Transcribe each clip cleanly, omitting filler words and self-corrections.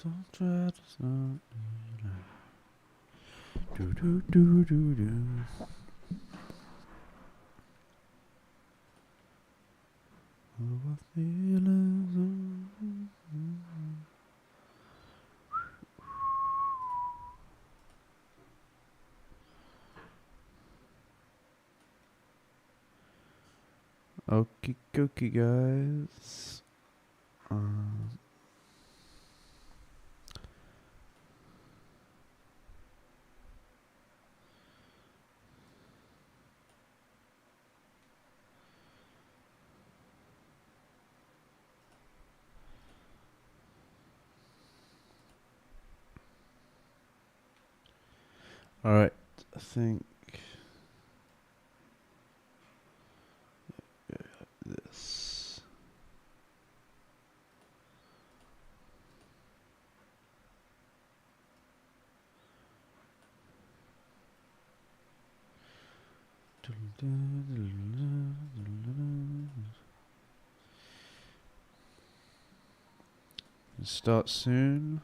Don't try to stop me now. Do do do do do. Oh, I feel Okie dokie, guys. Alright, I think this. Start soon.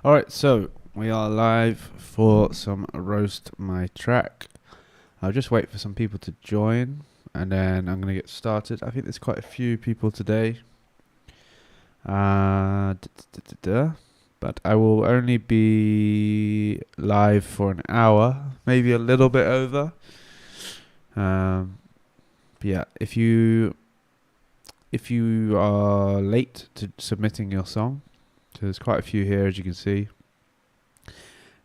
Alright, so we are live for some Roast My Track. I'll just wait for some people to join and then I'm going to get started. I think there's quite a few people today. But I will only be live for an hour, maybe a little bit over. But yeah, if you are late to submitting your song, so there's quite a few here as you can see.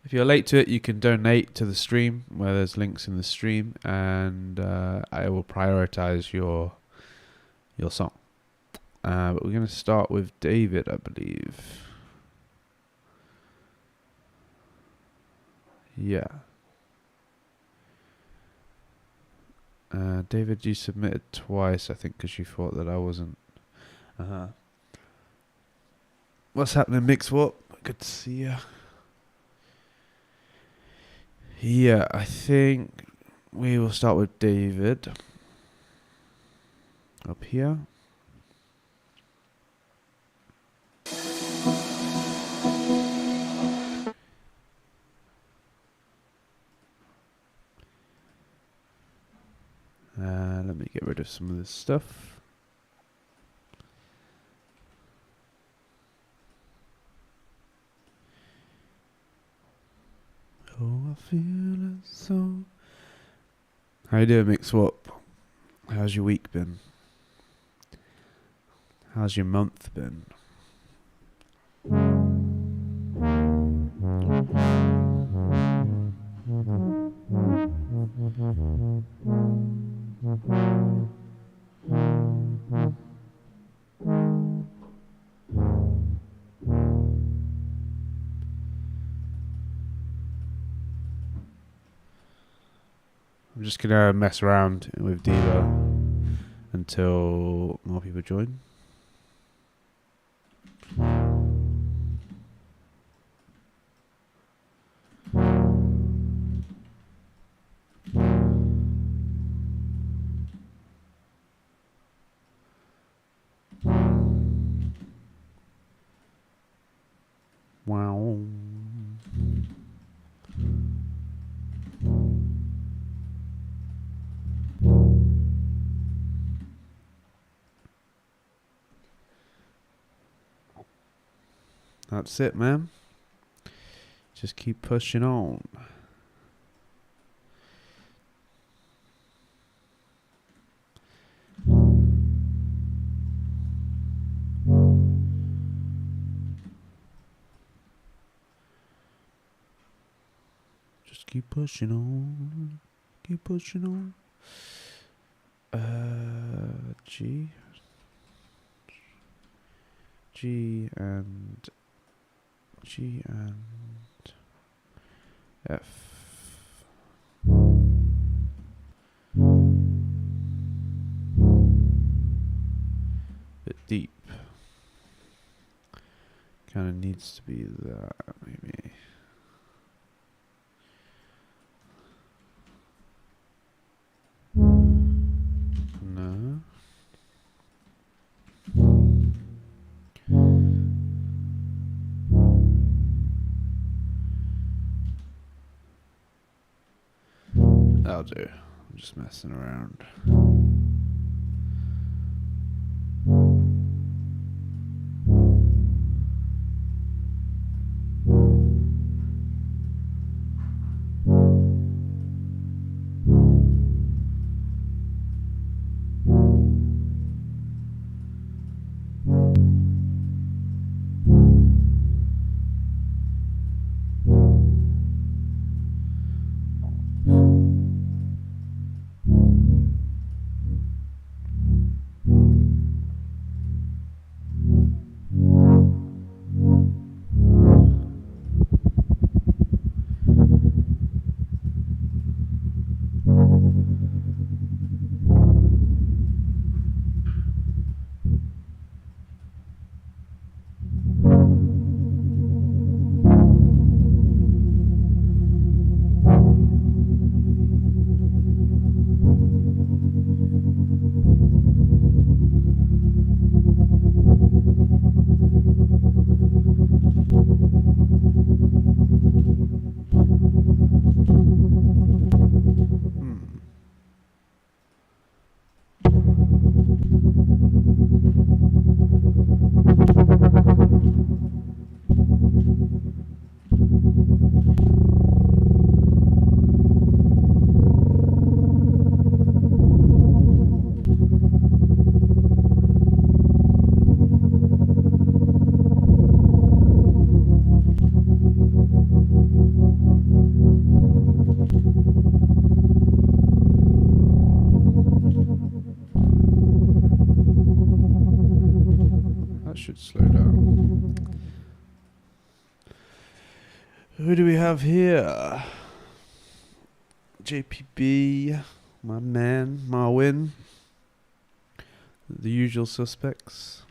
If you're late to it, you can donate to the stream where there's links in the stream, and I will prioritize your song. But we're going to start with David, I believe. Yeah. David, you submitted twice, I think, because you thought that I wasn't. What's happening, Mixwap? Good to see you. Yeah, I think we will start with David. Up here. Let me get rid of some of this stuff. Oh, I feel it so. How you doing, Mixwap? How's your week been? How's your month been? I'm just gonna mess around with Diva until more people join. Wow. That's it, man. Just keep pushing on. Keep pushing on. Keep pushing on. G. G and F. Bit deep. Kind of needs to be that, maybe. No. That'll do. I'm just messing around. Should slow down. Who do we have here? JPB, my man, Marwin. The usual suspects.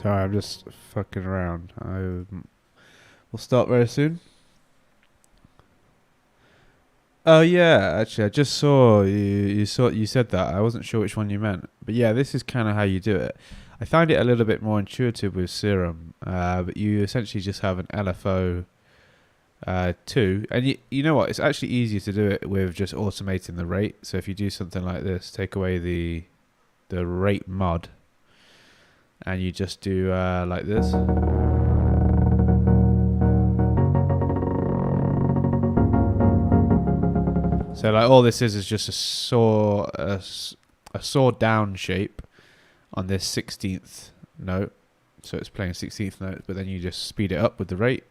Sorry, I'm just fucking around. We'll start very soon. Oh yeah, actually, I just saw you said that. I wasn't sure which one you meant, but yeah, this is kind of how you do it. I find it a little bit more intuitive with Serum, but you essentially just have an LFO 2, and you know what? It's actually easier to do it with just automating the rate. So if you do something like this, take away the rate mod, and you just do like this. So like all this is just a saw down shape on this 16th note. So it's playing 16th note, but then you just speed it up with the rate.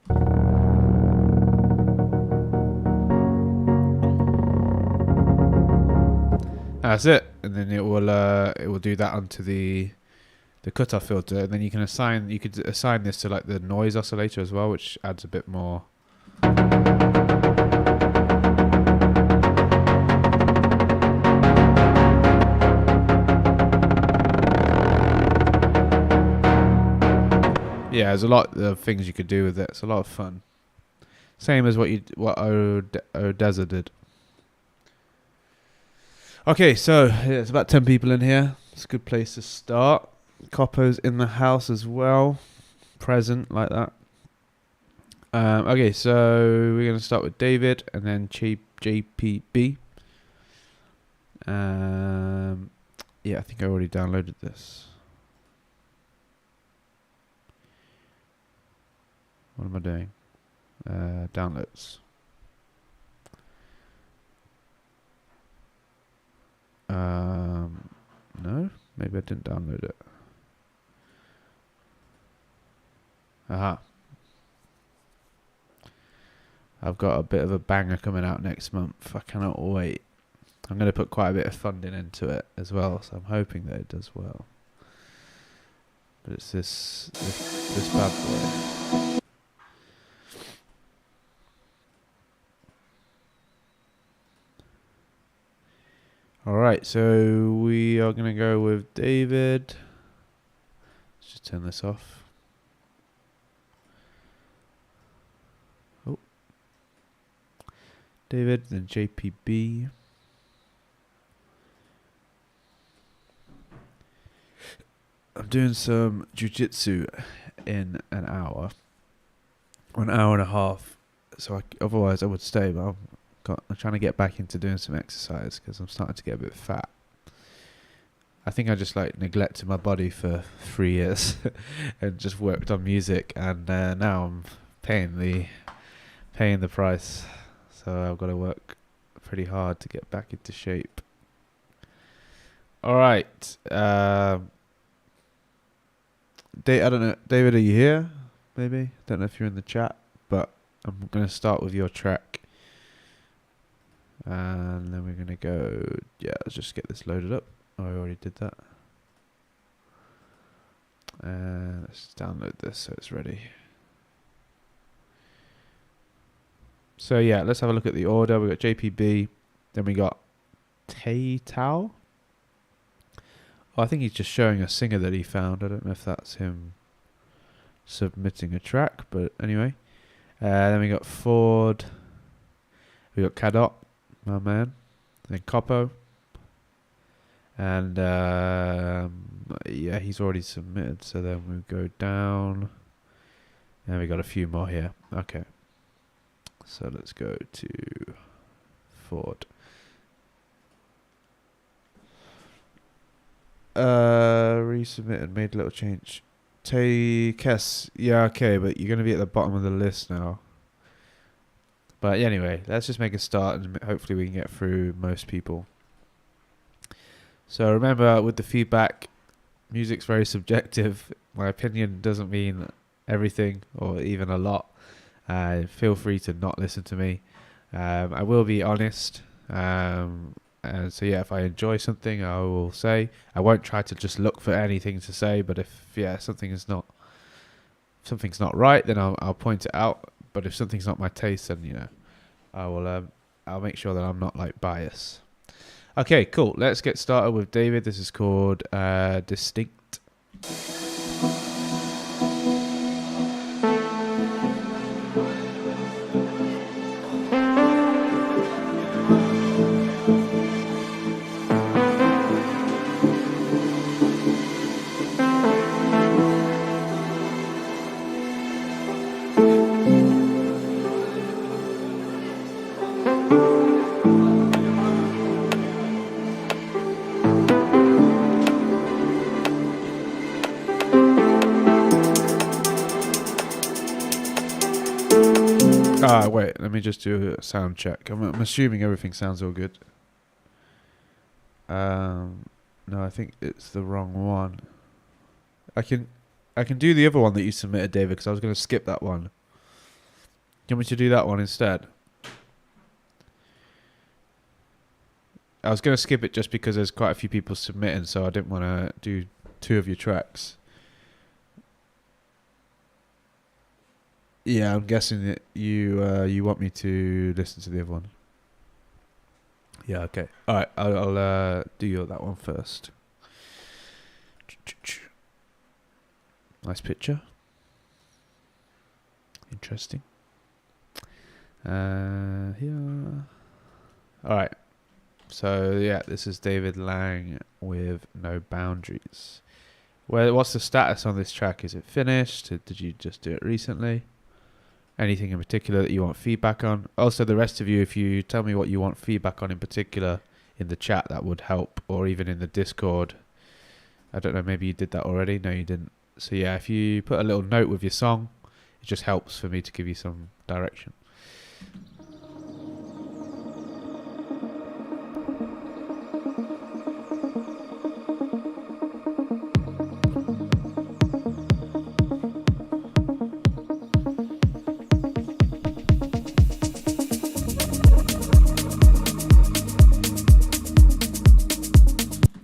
That's it, and then it will do that onto the cutoff filter, and then you could assign this to like the noise oscillator as well, which adds a bit more. Yeah, there's a lot of things you could do with it. It's a lot of fun. Same as what Odessa did. Okay, so there's about 10 people in here. It's a good place to start. Coppo's in the house as well. Present, like that. Okay, so we're going to start with David and then JPB. Yeah, I think I already downloaded this. What am I doing? Downloads. No, maybe I didn't download it. Aha. I've got a bit of a banger coming out next month. I cannot wait. I'm going to put quite a bit of funding into it as well, so I'm hoping that it does well. But it's this bad boy. Alright, so we are going to go with David. Let's just turn this off. Oh. David, then JPB. I'm doing some jiu-jitsu in an hour. Or an hour and a half. So otherwise I would stay, but I'm trying to get back into doing some exercise because I'm starting to get a bit fat. I think I just like neglected my body for 3 years and just worked on music, and now I'm paying the price. So I've got to work pretty hard to get back into shape. All right. I don't know, David, are you here? Maybe. Don't know if you're in the chat, but I'm going to start with your track. And then we're going to go, yeah, let's just get this loaded up. Oh, I already did that. And let's download this so it's ready. So yeah, let's have a look at the order. We got JPB, then we got Tay Tao. Oh, I think he's just showing a singer that he found. I don't know if that's him submitting a track, but anyway. Then we got Ford. We got Cadot, my man. Then Coppo. And yeah, he's already submitted. So then we go down. And we got a few more here. Okay. So let's go to Ford. Resubmitted, made a little change. Kess, yeah, okay, but you're going to be at the bottom of the list now. But anyway, let's just make a start and hopefully we can get through most people. So remember, with the feedback, music's very subjective. My opinion doesn't mean everything or even a lot. Feel free to not listen to me. I will be honest. And so yeah, if I enjoy something, I will say. I won't try to just look for anything to say, but if something's not right, then I'll point it out. But if something's not my taste, then I'll make sure that I'm not like biased. Okay, cool. Let's get started with David. This is called Distinct. Wait, let me just do a sound check. I'm assuming everything sounds all good. No, I think it's the wrong one. I can do the other one that you submitted, David, because I was going to skip that one. Do you want me to do that one instead? I was going to skip it just because there's quite a few people submitting, so I didn't want to do two of your tracks. Yeah, I'm guessing that you want me to listen to the other one. Yeah, okay. All right, I'll do that one first. Nice picture. Interesting. Here. All right. So yeah, this is David Lang with No Boundaries. What's the status on this track? Is it finished? Did you just do it recently? Anything in particular that you want feedback on? Also, the rest of you, if you tell me what you want feedback on in particular in the chat, that would help, or even in the Discord. I don't know, maybe you did that already. No, you didn't. So yeah, if you put a little note with your song, it just helps for me to give you some direction.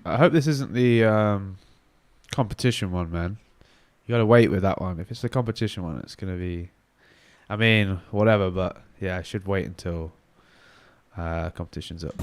I hope this isn't the competition one, man. You gotta wait with that one. If it's the competition one, it's gonna be, I mean, whatever, but yeah, I should wait until competition's up.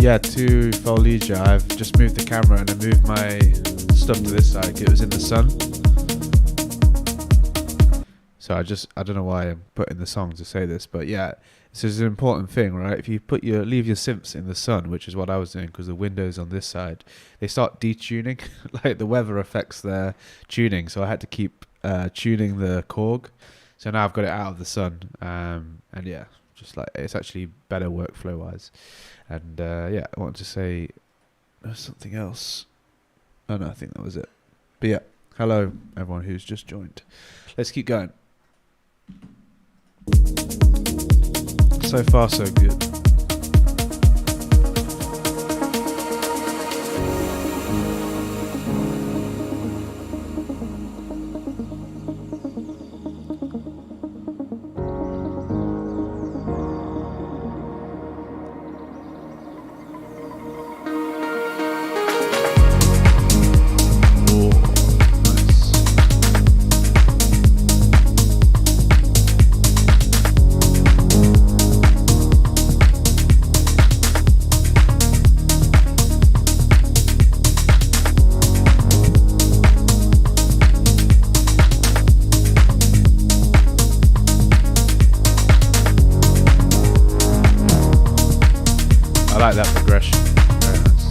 Yeah, to Fallujah, I've just moved the camera and I moved my stuff to this side. It was in the sun. So I don't know why I'm putting the song to say this, but yeah, this is an important thing, right? If you leave your synths in the sun, which is what I was doing because the windows on this side, they start detuning. Like the weather affects their tuning. So I had to keep tuning the Korg. So now I've got it out of the sun. And yeah, just like it's actually better workflow wise. And yeah, I wanted to say something else. Oh no, I think that was it. But yeah, hello everyone who's just joined. Let's keep going. So far so good. I like that progression. Very nice.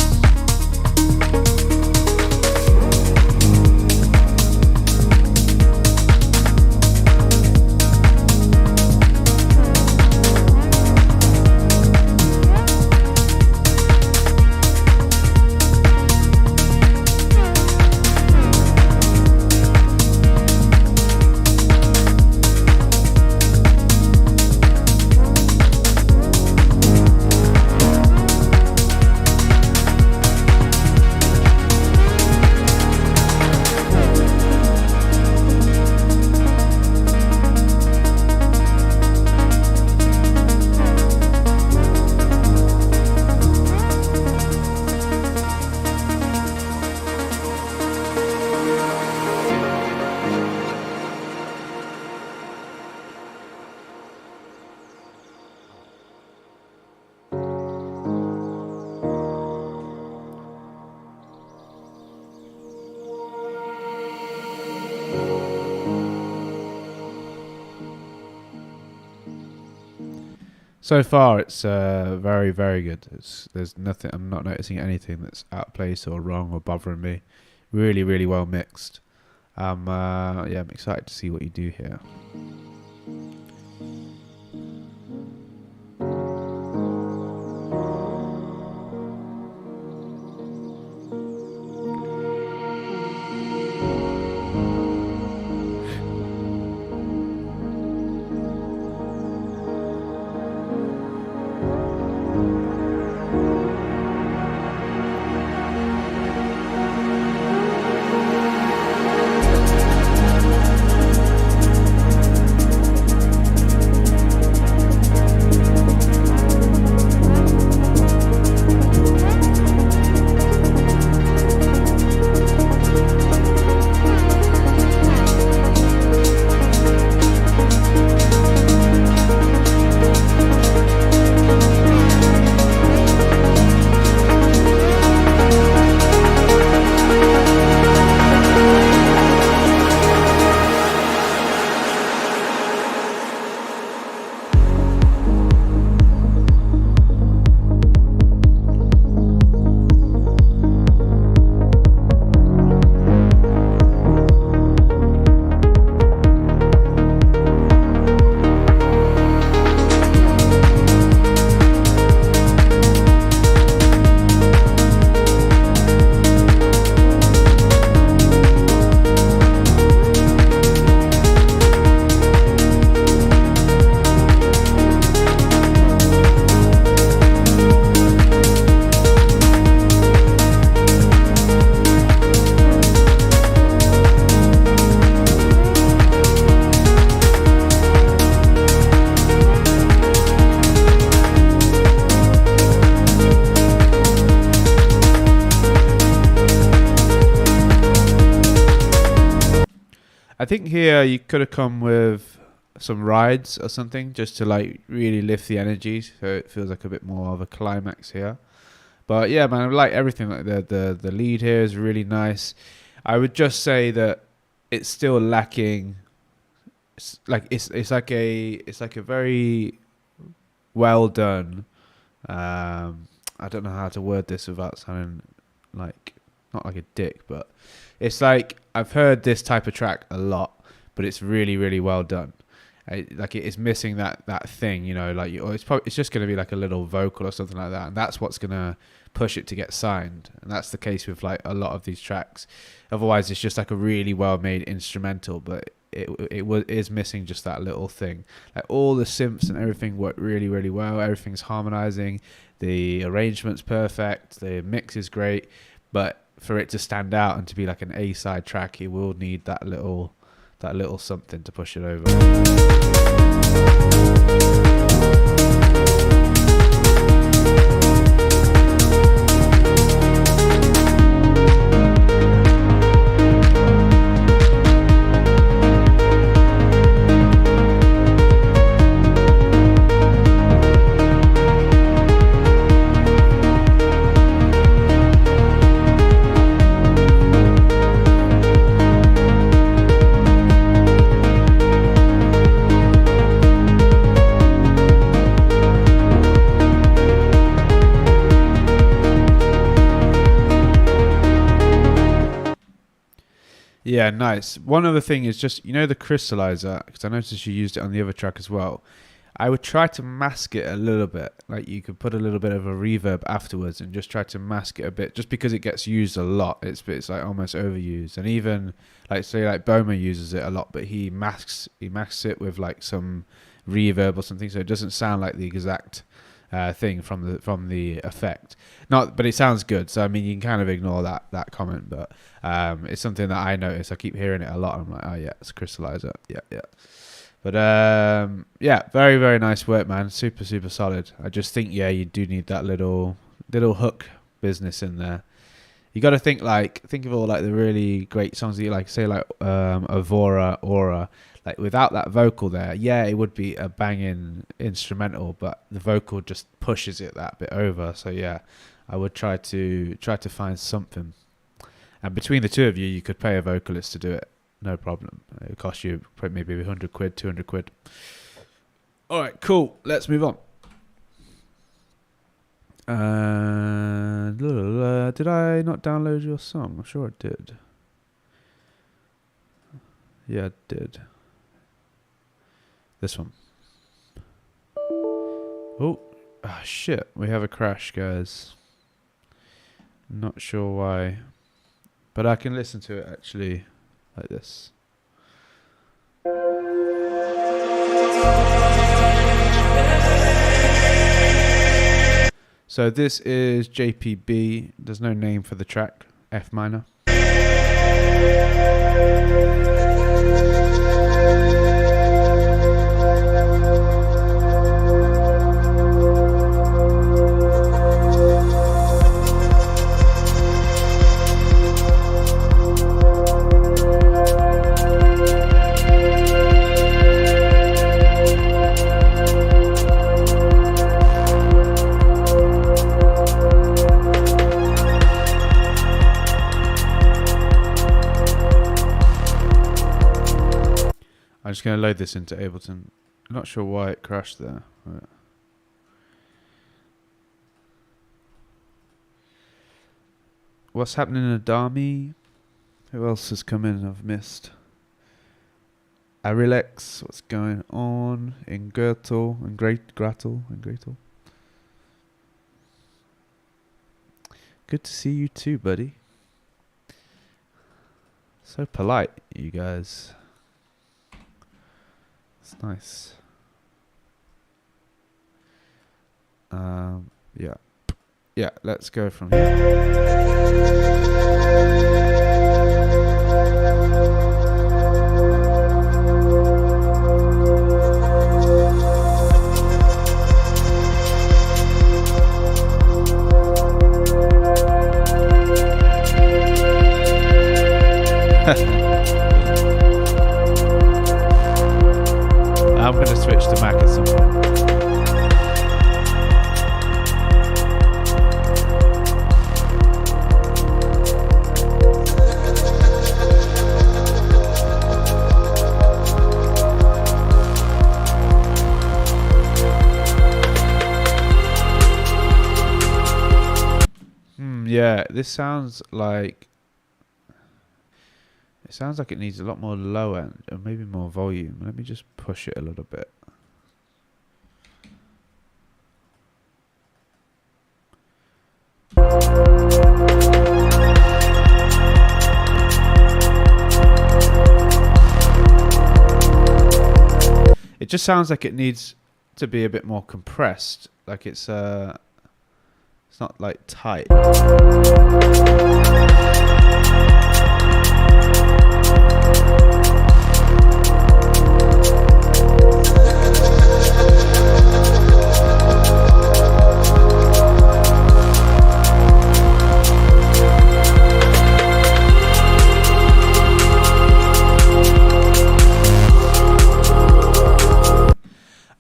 So far, it's very, very good. There's nothing. I'm not noticing anything that's out of place or wrong or bothering me. Really, really well mixed. Yeah, I'm excited to see what you do here. I think here you could have come with some rides or something just to like really lift the energy, so it feels like a bit more of a climax here. But yeah, man, I like everything. Like the lead here is really nice. I would just say that it's still lacking. It's like a very well done. I don't know how to word this without sounding like not like a dick, but it's like I've heard this type of track a lot, but it's really, really well done. Like it is missing that thing, you know, like it's just going to be like a little vocal or something like that, and that's what's going to push it to get signed. And that's the case with like a lot of these tracks. Otherwise, it's just like a really well made instrumental, but it is missing just that little thing. Like all the synths and everything work really, really well. Everything's harmonizing. The arrangement's perfect. The mix is great, but for it to stand out and to be like an A-side track, it will need that little something to push it over. Yeah, nice. One other thing is just, you know, the crystallizer, because I noticed you used it on the other track as well. I would try to mask it a little bit. Like you could put a little bit of a reverb afterwards and just try to mask it a bit, just because it gets used a lot. It's like almost overused. And even like say like Boma uses it a lot, but he masks it with like some reverb or something, so it doesn't sound like the exact thing from the effect. But it sounds good. So I mean, you can kind of ignore that comment, but it's something that I notice. I keep hearing it a lot. I'm like, oh yeah, it's a crystallizer. Yeah. But yeah, very, very nice work, man. Super, super solid. I just think you do need that little hook business in there. You got to think of all like the really great songs that you like, say like Avora, Aura. Like without that vocal there, it would be a banging instrumental, but the vocal just pushes it that bit over. So yeah, I would try to find something. And between the two of you, you could pay a vocalist to do it, no problem. It would cost you maybe 100 quid, 200 quid. All right, cool. Let's move on. Did I not download your song? I'm sure I did. Yeah, I did. This one. Oh, shit. We have a crash, guys. Not sure why. But I can listen to it actually like this. So this is JPB. There's no name for the track. F minor. I'm just going to load this into Ableton. I'm not sure why it crashed there. But what's happening in Adami? Who else has come in I've missed? Arilex, what's going on? In Gretel and Gretel. Good to see you too, buddy. So polite, you guys. It's nice. Yeah, let's go from here. I'm going to switch to Mac at some point. Yeah, this sounds like... It sounds like it needs a lot more low end and maybe more volume. Let me just push it a little bit. It just sounds like it needs to be a bit more compressed. Like it's not like tight.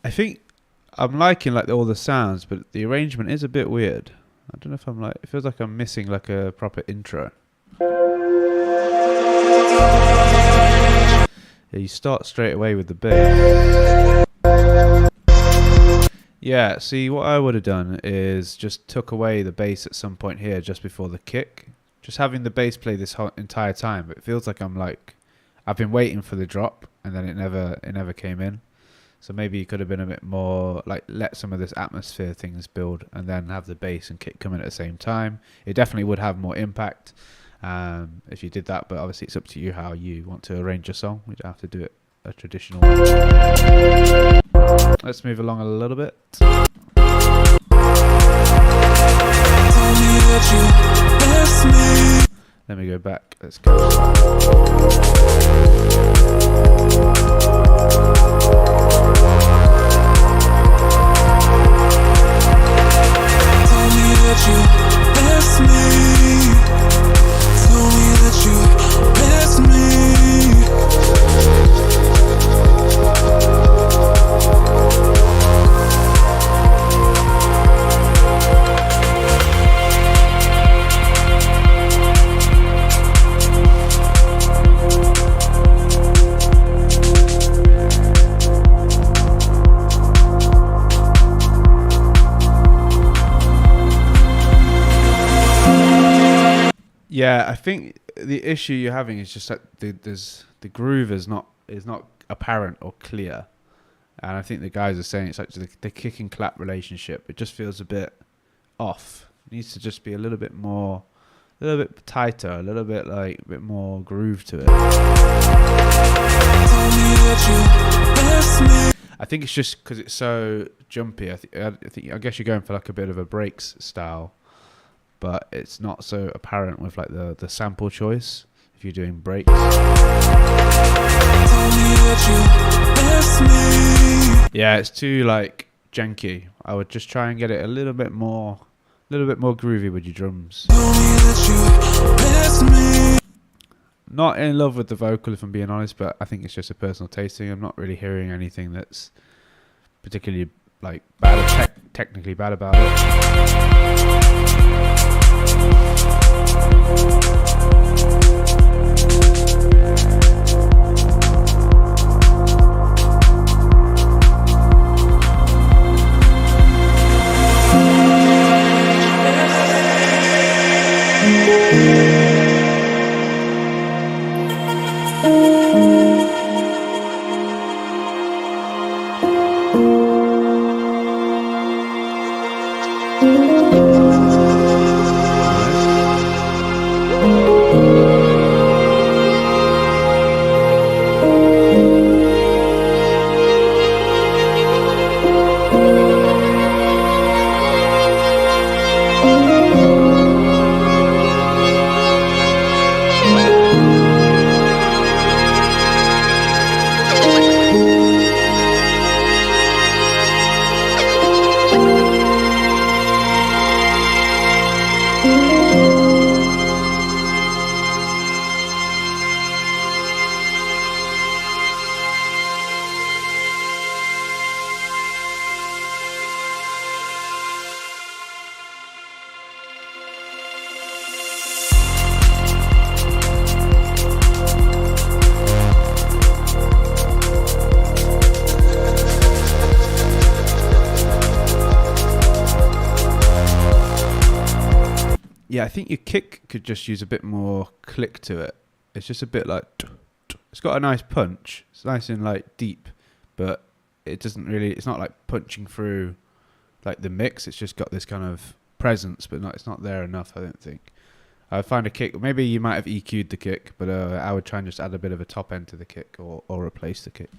I think I'm liking like all the sounds, but the arrangement is a bit weird. I don't know if I'm like, it feels like I'm missing like a proper intro. Yeah, you start straight away with the bass. Yeah, see what I would have done is just took away the bass at some point here just before the kick. Just having the bass play this whole entire time, but it feels like I've been waiting for the drop and then it never came in. So maybe you could have been a bit more like let some of this atmosphere things build and then have the bass and kick come in at the same time. It definitely would have more impact if you did that, but obviously it's up to you how you want to arrange your song. We don't have to do it a traditional way. Let's move along a little bit. Let me go back. Let's go. Yeah, I think the issue you're having is just that the groove is not apparent or clear, and I think the guys are saying it's like the kick and clap relationship. It just feels a bit off. It needs to just be a little bit more, a little bit tighter, a little bit like a bit more groove to it. I think it's just because it's so jumpy. I guess you're going for like a bit of a breaks style, but it's not so apparent with like the sample choice if you're doing breaks. Yeah, it's too like janky. I would just try and get it a little bit more groovy with your drums. Not in love with the vocal, if I'm being honest, but I think it's just a personal tasting. I'm not really hearing anything that's particularly like bad, technically bad about it. Yeah, I think your kick could just use a bit more click to it. It's just a bit like, it's got a nice punch. It's nice and like deep, but it doesn't really, it's not like punching through like the mix. It's just got this kind of presence, but it's not there enough, I don't think. I find a kick, maybe you might have EQ'd the kick, but I would try and just add a bit of a top end to the kick or replace the kick.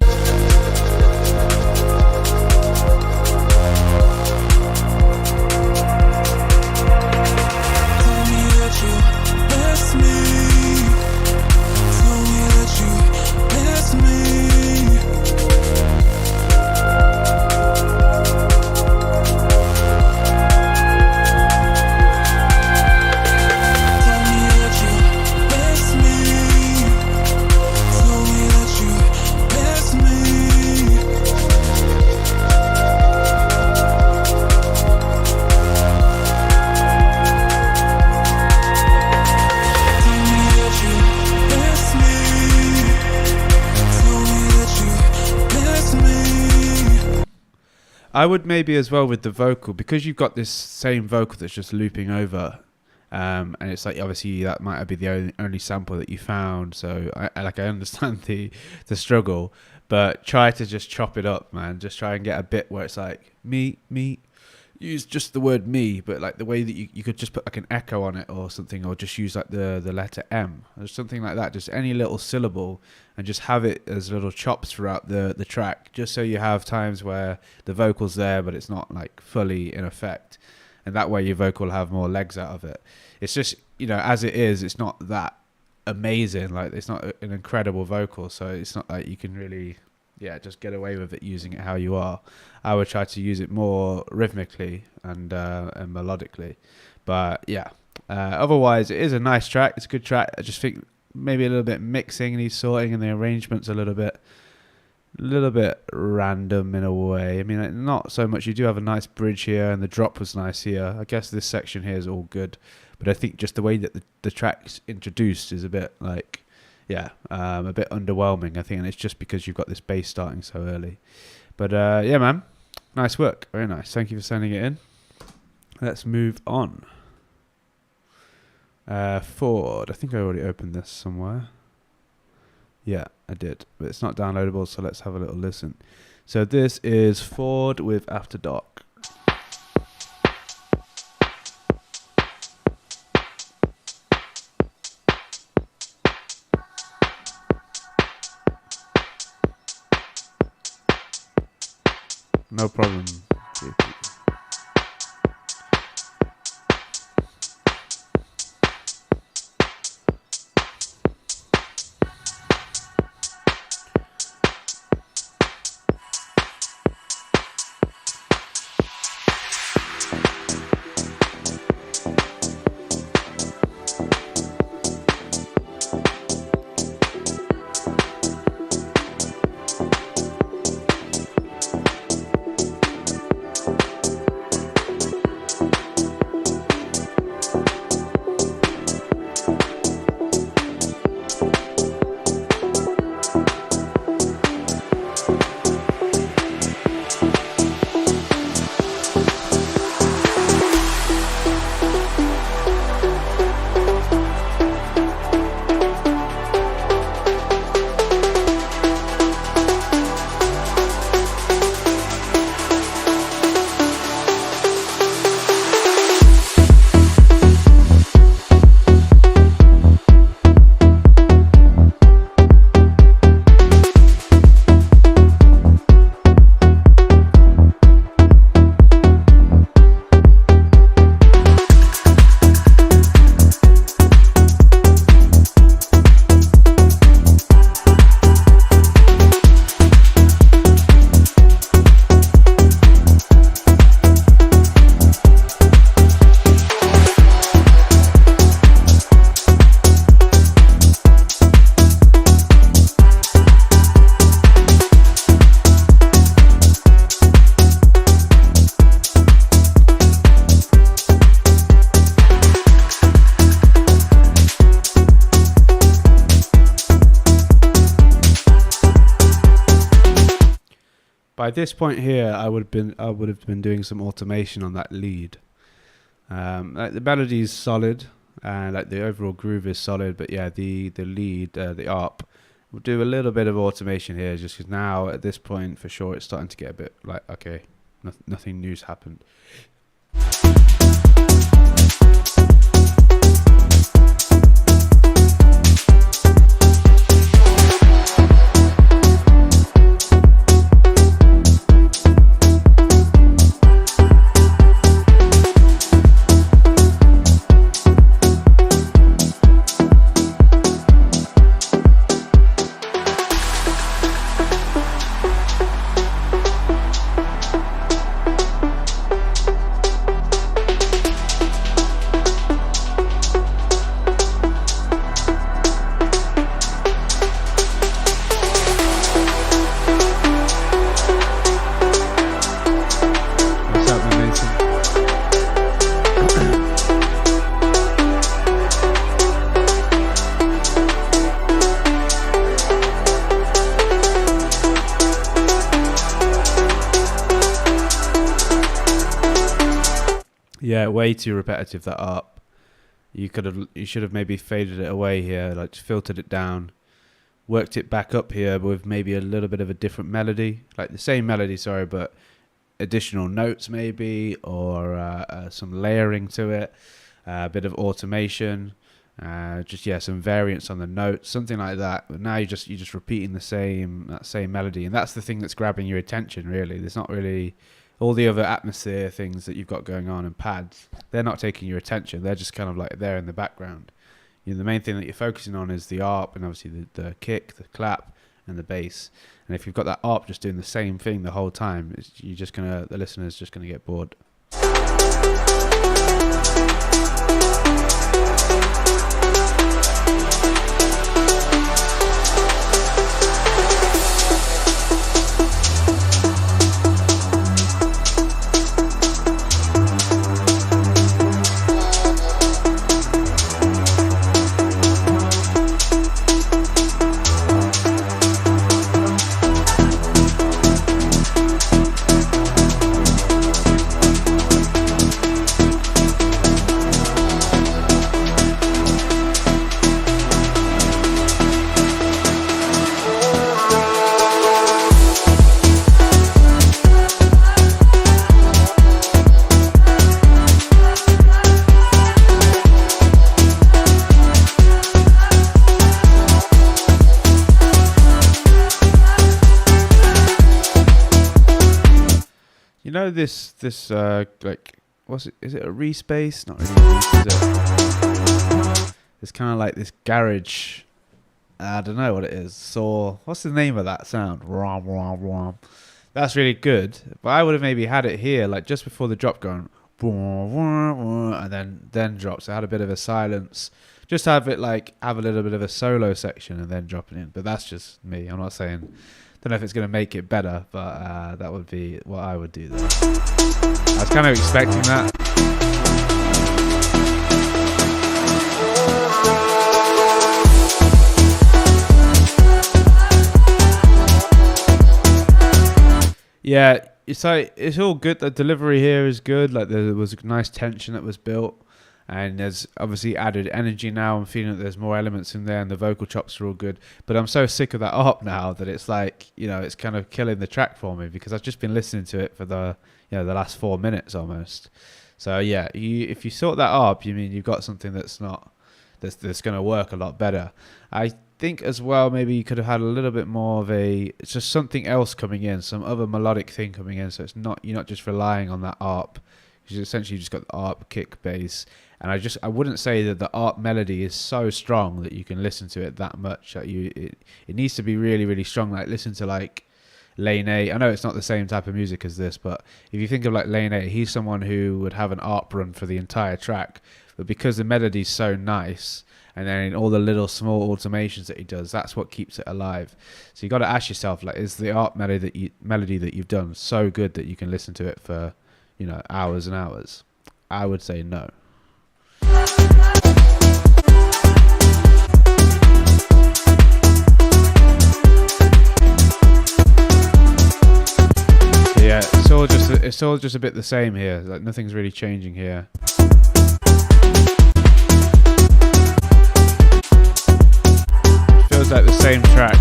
I would maybe as well with the vocal, because you've got this same vocal that's just looping over, and it's like obviously that might be the only sample that you found. So I understand the struggle, but try to just chop it up, man. Just try and get a bit where it's like me. Use just the word me, but like the way that you could just put like an echo on it or something, or just use like the letter M or something like that. Just any little syllable, and just have it as little chops throughout the track, just so you have times where the vocal's there but it's not like fully in effect, and that way your vocal will have more legs out of it. It's just, as it is, it's not that amazing. Like, it's not an incredible vocal, so it's not like you can really just get away with it using it how you are. I would try to use it more rhythmically and melodically, but otherwise it is a nice track. It's a good track. I just think maybe a little bit mixing needs sorting, and the arrangement's a little bit random in a way. I mean, not so much. You do have a nice bridge here, and the drop was nice here. I guess this section here is all good, but I think just the way that the track's introduced is a bit like, a bit underwhelming, I think, and it's just because you've got this bass starting so early. But man, nice work, very nice. Thank you for sending it in. Let's move on. Ford. I think I already opened this somewhere. Yeah, I did, but it's not downloadable, so let's have a little listen. So this is Ford with After Dark. No problem. By this point here, I would have been doing some automation on that lead. Like the melody is solid, and like the overall groove is solid, but yeah, the lead, the ARP, we'll do a little bit of automation here, just because now at this point, for sure, it's starting to get a bit like, okay, nothing new's happened. Yeah, way too repetitive, that ARP. You should have maybe faded it away here, like filtered it down, worked it back up here with maybe a little bit of a different melody, like the same melody, sorry, but additional notes maybe, or some layering to it, a bit of automation, some variants on the notes, something like that. But now you're just repeating that same melody, and that's the thing that's grabbing your attention. Really, there's not really all the other atmosphere things that you've got going on and pads. They're not taking your attention. They're just kind of like there in the background. You know, the main thing that you're focusing on is the ARP, and obviously the kick, the clap, and the bass. And if you've got that ARP just doing the same thing the whole time, the listener's just gonna get bored. You know this like, what's it? Is it a respace? Not really a Reese, is it? It's kind of like this garage. I don't know what it is. So what's the name of that sound? Rom rom rom. That's really good. But I would have maybe had it here, like just before the drop, going, and then drops. So I had a bit of a silence. Just have it like have a little bit of a solo section and then dropping in. But that's just me. I'm not saying. Don't know if it's going to make it better, but that would be what I would do there. I was kind of expecting that. Yeah, it's like it's all good. The delivery here is good. Like there was a nice tension that was built, and there's obviously added energy now. I'm feeling that there's more elements in there, and the vocal chops are all good. But I'm so sick of that ARP now that it's like, you know, it's kind of killing the track for me because I've just been listening to it for the last 4 minutes almost. So yeah, if you sort that ARP, you mean you've got something that's going to work a lot better. I think as well maybe you could have had a little bit more of it's just something else coming in, some other melodic thing coming in, so you're not just relying on that ARP. You essentially just got the ARP, kick, bass, and I wouldn't say that the ARP melody is so strong that you can listen to it that much. That it needs to be really, really strong. Like listen to like Lane A. I know it's not the same type of music as this, but if you think of like Lane A, he's someone who would have an ARP run for the entire track, but because the melody's so nice, and then in all the little small automations that he does, that's what keeps it alive. So you got to ask yourself, like, is the ARP melody that you've done so good that you can listen to it for, hours and hours? I would say no. So yeah, it's all just a bit the same here. Like nothing's really changing here. Feels like the same track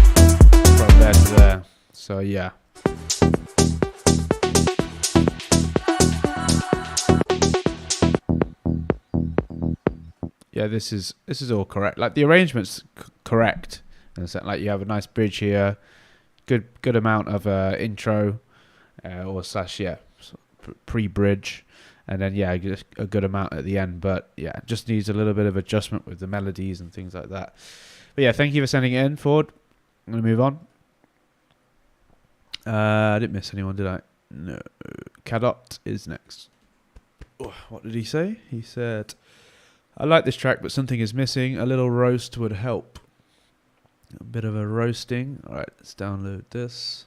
from there to there. So yeah. Yeah, this is all correct. Like the arrangement's correct, and like you have a nice bridge here, good amount of intro, or slash pre-bridge, and then just a good amount at the end. But yeah, it just needs a little bit of adjustment with the melodies and things like that. But yeah, thank you for sending it in, Ford. I'm gonna move on. I didn't miss anyone, did I? No. Cadot is next. Oh, what did he say? He said, I like this track, but something is missing. A little roast would help. A bit of a roasting. All right, let's download this.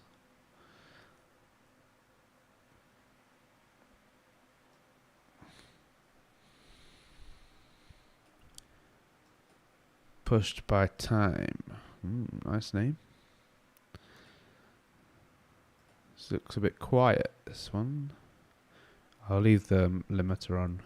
Pushed by Time. Nice name. This looks a bit quiet, this one. I'll leave the limiter on.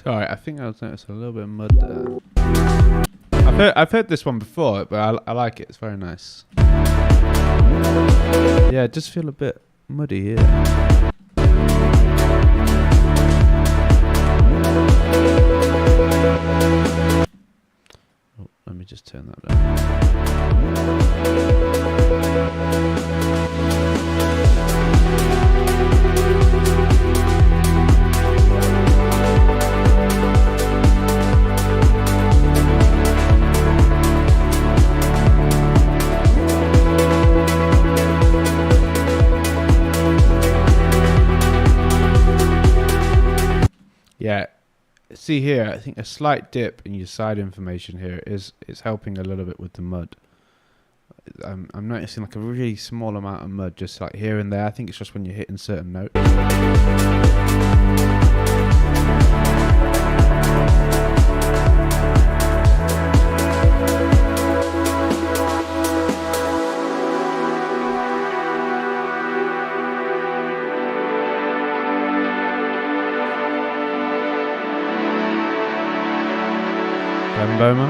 Sorry, I think I was noticing a little bit of mud there. I've heard this one before, but I like it. It's very nice. Yeah, it does feel a bit muddy here. Oh, let me just turn that down. Yeah, see here, I think a slight dip in your side information here is helping a little bit with the mud. I'm noticing like a really small amount of mud just like here and there. I think it's just when you're hitting certain notes. Boma.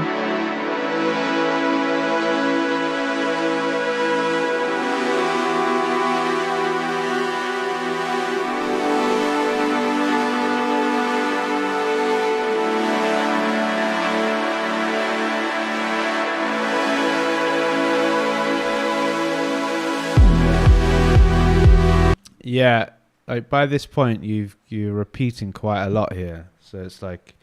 Yeah, like by this point you're repeating quite a lot here. So it's like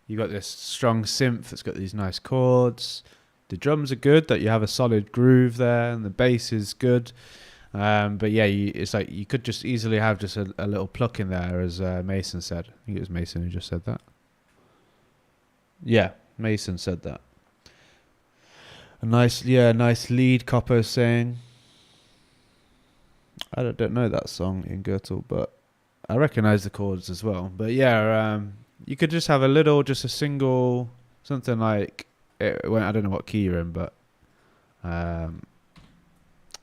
you've got this strong synth that's got these nice chords. The drums are good, that you have a solid groove there, and the bass is good. But yeah, it's like you could just easily have just a little pluck in there, as Mason said. I think it was Mason who just said that. Yeah, Mason said that. A nice lead, Copper saying. I don't know that song in Gürtel, but I recognise the chords as well. But yeah, you could just have just a single, something like, I don't know what key you're in, but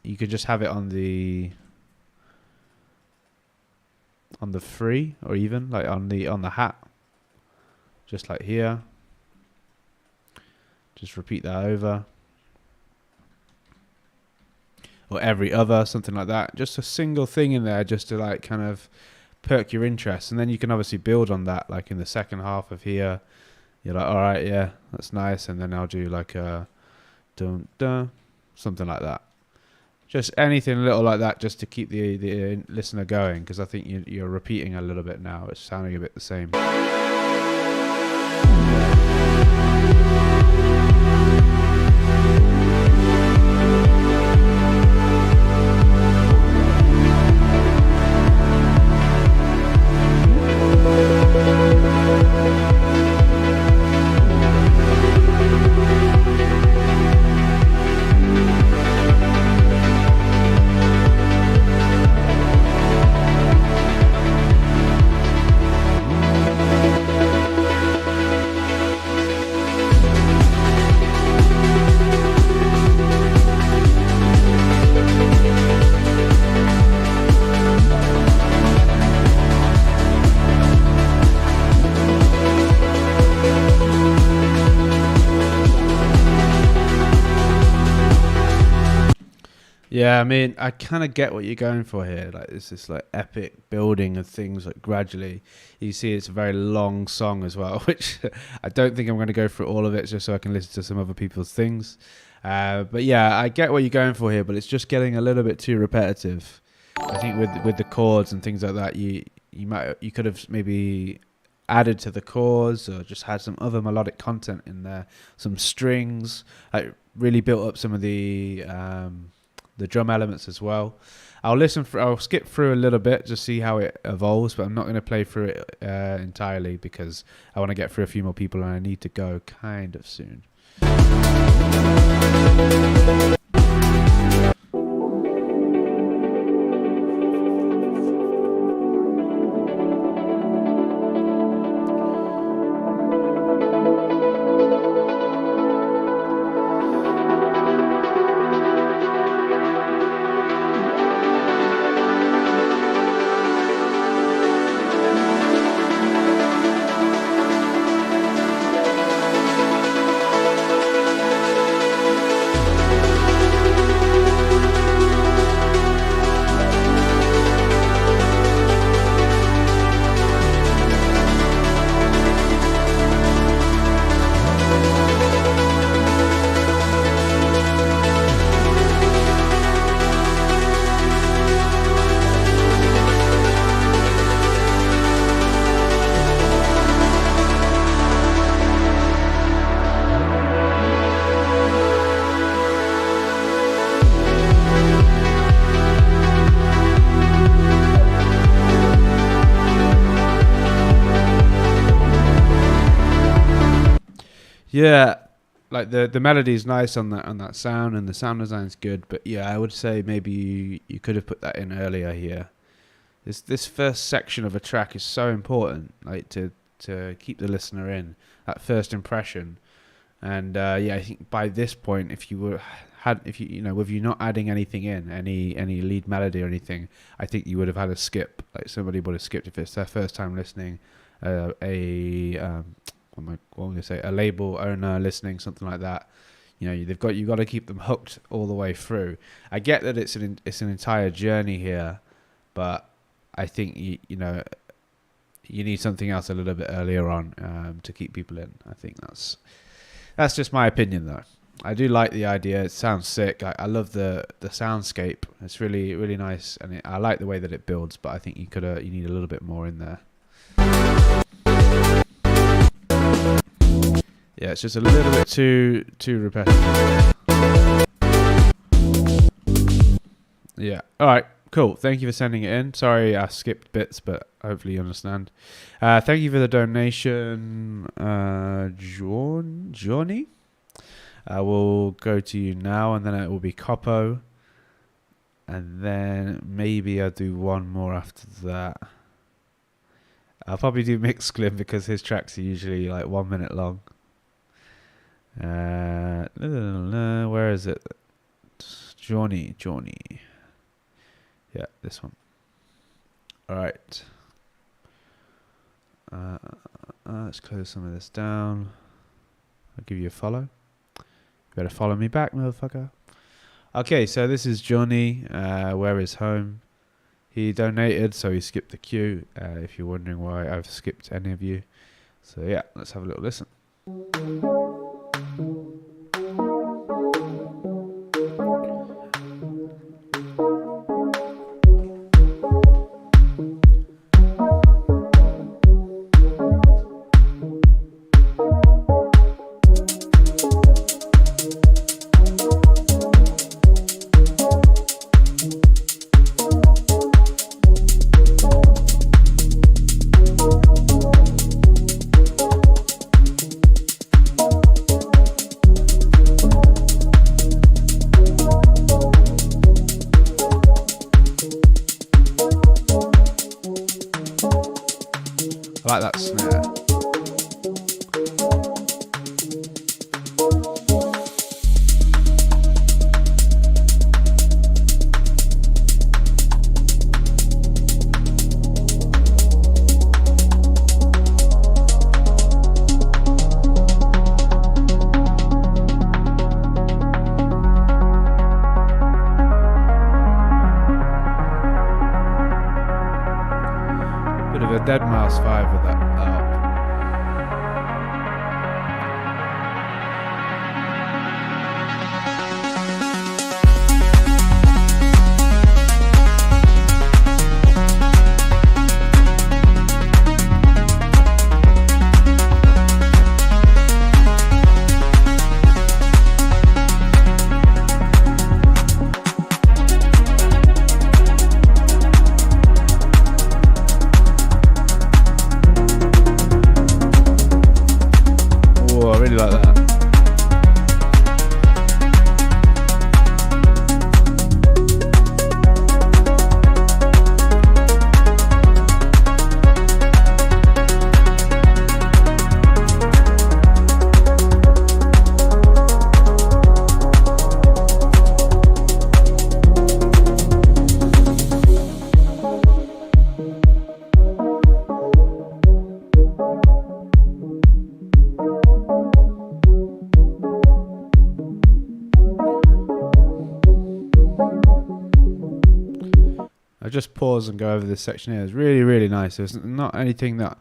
you could just have it on the free, or even like on the hat, just like here. Just repeat that over. Or every other, something like that. Just a single thing in there just to like kind of perk your interest. And then you can obviously build on that. Like in the second half of here, you're like, all right, yeah, that's nice. And then I'll do like a dun dun, something like that. Just anything little like that just to keep the listener going. Because I think you're repeating a little bit now. It's sounding a bit the same. Yeah, I mean, I kind of get what you're going for here. Like, it's this like epic building of things like gradually. You see, it's a very long song as well, which I don't think I'm going to go through all of it just so I can listen to some other people's things. But yeah, I get what you're going for here, but it's just getting a little bit too repetitive. I think with the chords and things like that, you could have maybe added to the chords or just had some other melodic content in there, some strings. I really built up some of the drum elements as well. I'll skip through a little bit to see how it evolves, but I'm not going to play through it entirely because I want to get through a few more people and I need to go kind of soon. Yeah, like the melody is nice on that sound, and the sound design's good. But yeah, I would say maybe you could have put that in earlier here. This first section of a track is so important, like to keep the listener in, that first impression. And yeah, I think by this point, if you with you not adding anything in, any lead melody or anything, I think you would have had a skip. Like somebody would have skipped if it's their first time listening. What am I going to say? A label owner listening, something like that. You know, you've got to keep them hooked all the way through. I get that it's an entire journey here, but I think you need something else a little bit earlier on to keep people in. I think that's just my opinion, though. I do like the idea. It sounds sick. I love the soundscape. It's really, really nice, and I like the way that it builds. But I think you need a little bit more in there. Yeah, it's just a little bit too repetitive. Yeah. All right. Cool. Thank you for sending it in. Sorry, I skipped bits, but hopefully you understand. Thank you for the donation, Johnny. We'll go to you now, and then it will be Coppo, and then maybe I'll do one more after that. I'll probably do Mixclim because his tracks are usually like 1 minute long. Where is it? Johnny. Yeah, this one. All right. Let's close some of this down. I'll give you a follow. You better follow me back, motherfucker. Okay, so this is Johnny. Where is home? He donated, so he skipped the queue. If you're wondering why I've skipped any of you. So yeah, let's have a little listen. I like that snare. Bit of a Dead Mouse vibe with that. I really like that. I'll just pause and go over this section here. It's really, really nice. There's not anything that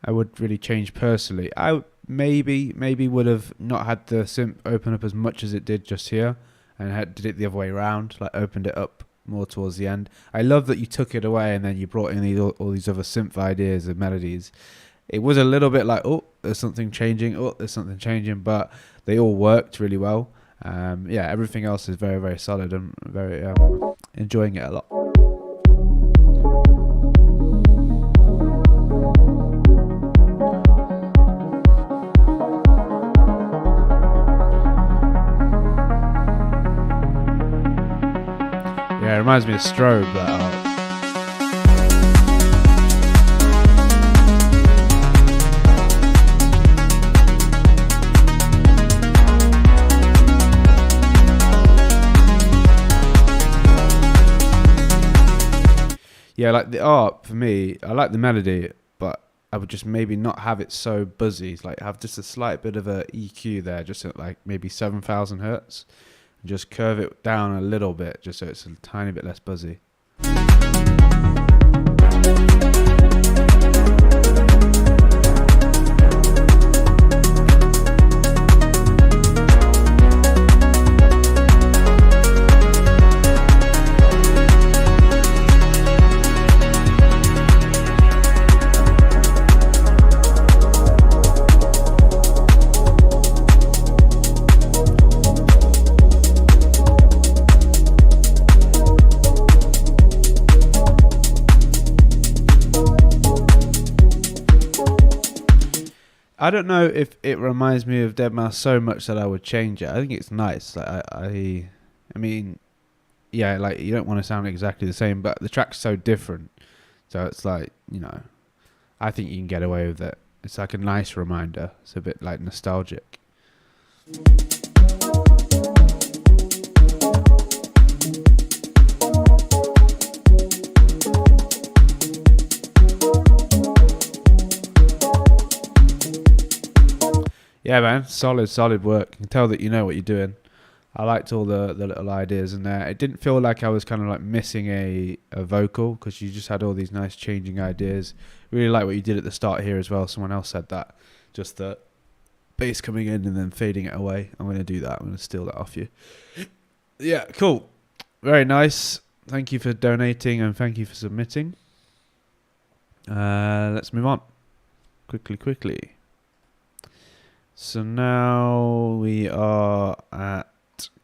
I would really change personally. I maybe would have not had the synth open up as much as it did just here, and did it the other way around, like opened it up more towards the end. I love that you took it away and then you brought in all these other synth ideas and melodies. It was a little bit like, oh, there's something changing. Oh, there's something changing, but they all worked really well. Yeah, everything else is very, very solid. I'm very enjoying it a lot. Yeah, it reminds me of Strobe, that art. Yeah, like the art for me, I like the melody, but I would just maybe not have it so buzzy. It's like have just a slight bit of a EQ there, just at like maybe 7,000 hertz. And just curve it down a little bit, just so it's a tiny bit less buzzy. I don't know if it reminds me of deadmau5 so much that I would change it. I think it's nice. Like I mean, yeah, like you don't want to sound exactly the same, but the track's so different. So it's like, you know, I think you can get away with it. It's like a nice reminder. It's a bit like nostalgic. Yeah, man, solid work. You can tell that you know what you're doing. I liked all the little ideas in there. It didn't feel like I was kind of like missing a vocal, because you just had all these nice changing ideas. Really like what you did at the start here as well. Someone else said that. Just the bass coming in and then fading it away. I'm going to do that. I'm going to steal that off you. Yeah, cool. Very nice. Thank you for donating and thank you for submitting. Let's move on. Quickly. So now we are at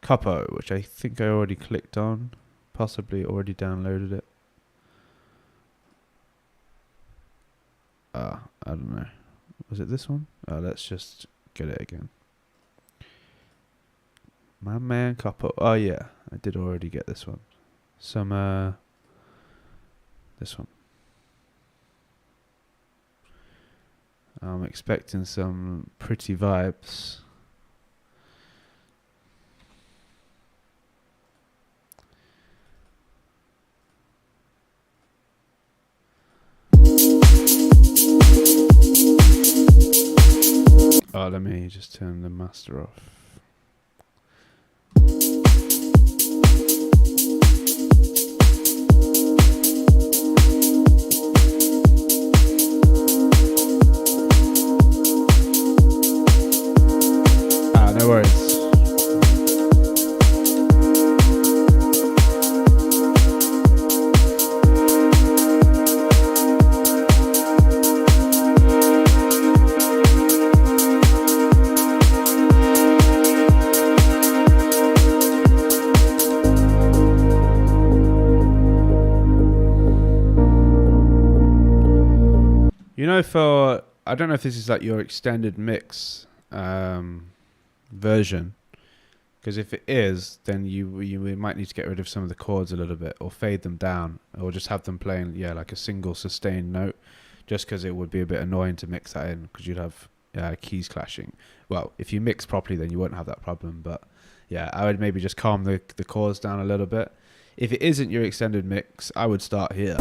Capo, which I think I already clicked on. Possibly already downloaded it. I don't know. Was it this one? Let's just get it again. My man Capo. Oh yeah, I did already get this one. This one. I'm expecting some pretty vibes. Oh, let me just turn the master off. No worries. You know, I don't know if this is like your extended mix version, because if it is, then you might need to get rid of some of the chords a little bit, or fade them down, or just have them playing like a single sustained note, just because it would be a bit annoying to mix that in, because you'd have keys clashing. Well, if you mix properly, then you won't have that problem, but yeah, I would maybe just calm the chords down a little bit. If it isn't your extended mix, I would start here.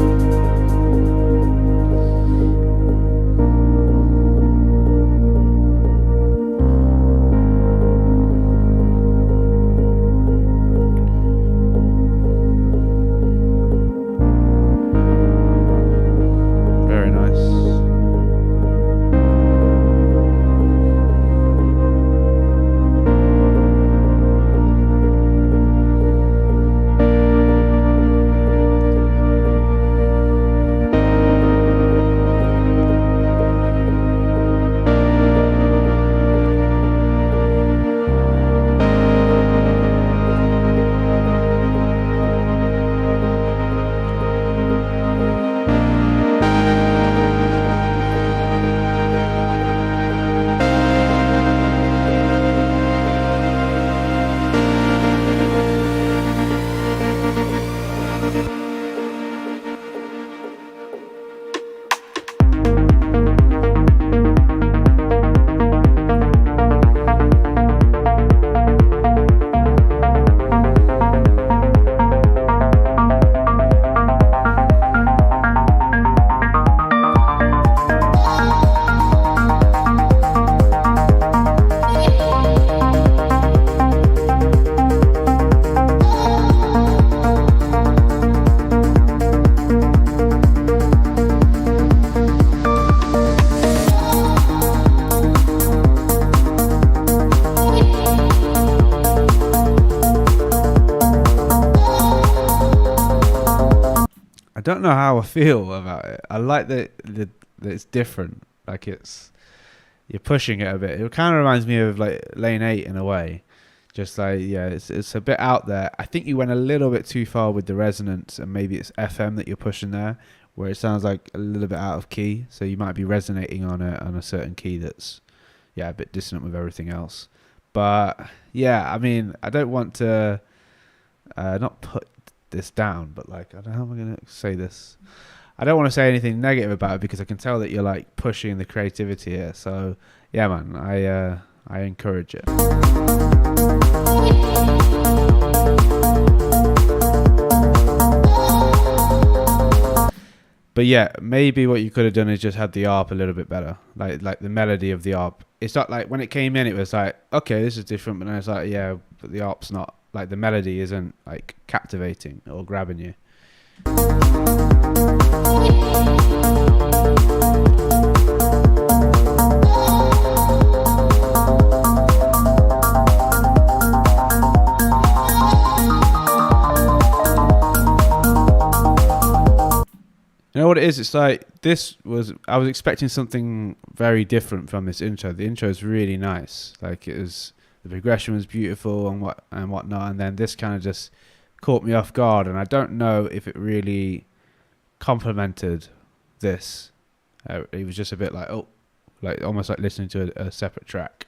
don't know how I feel about it. I like that it's different. Like you're pushing it a bit. It kind of reminds me of like Lane 8 in a way. Just like, yeah, it's a bit out there. I think you went a little bit too far with the resonance, and maybe it's FM that you're pushing there, where it sounds like a little bit out of key. So you might be resonating on a certain key that's, yeah, a bit dissonant with everything else. But yeah, I mean, I don't want to not put this down, but like, I don't know how am I going to say this. I don't want to say anything negative about it because I can tell that you're like pushing the creativity here. So yeah, man, I encourage it. But yeah, maybe what you could have done is just had the ARP a little bit better, like the melody of the ARP. It's not like when it came in, it was like, okay, this is different, but then it's like, yeah, but the ARP's not like, the melody isn't like captivating or grabbing you. You know what it is? It's like I was expecting something very different from this intro. The intro is really nice. Like the progression was beautiful and whatnot, and then this kind of just caught me off guard, and I don't know if it really complemented this. It was just a bit like, oh, like almost like listening to a separate track.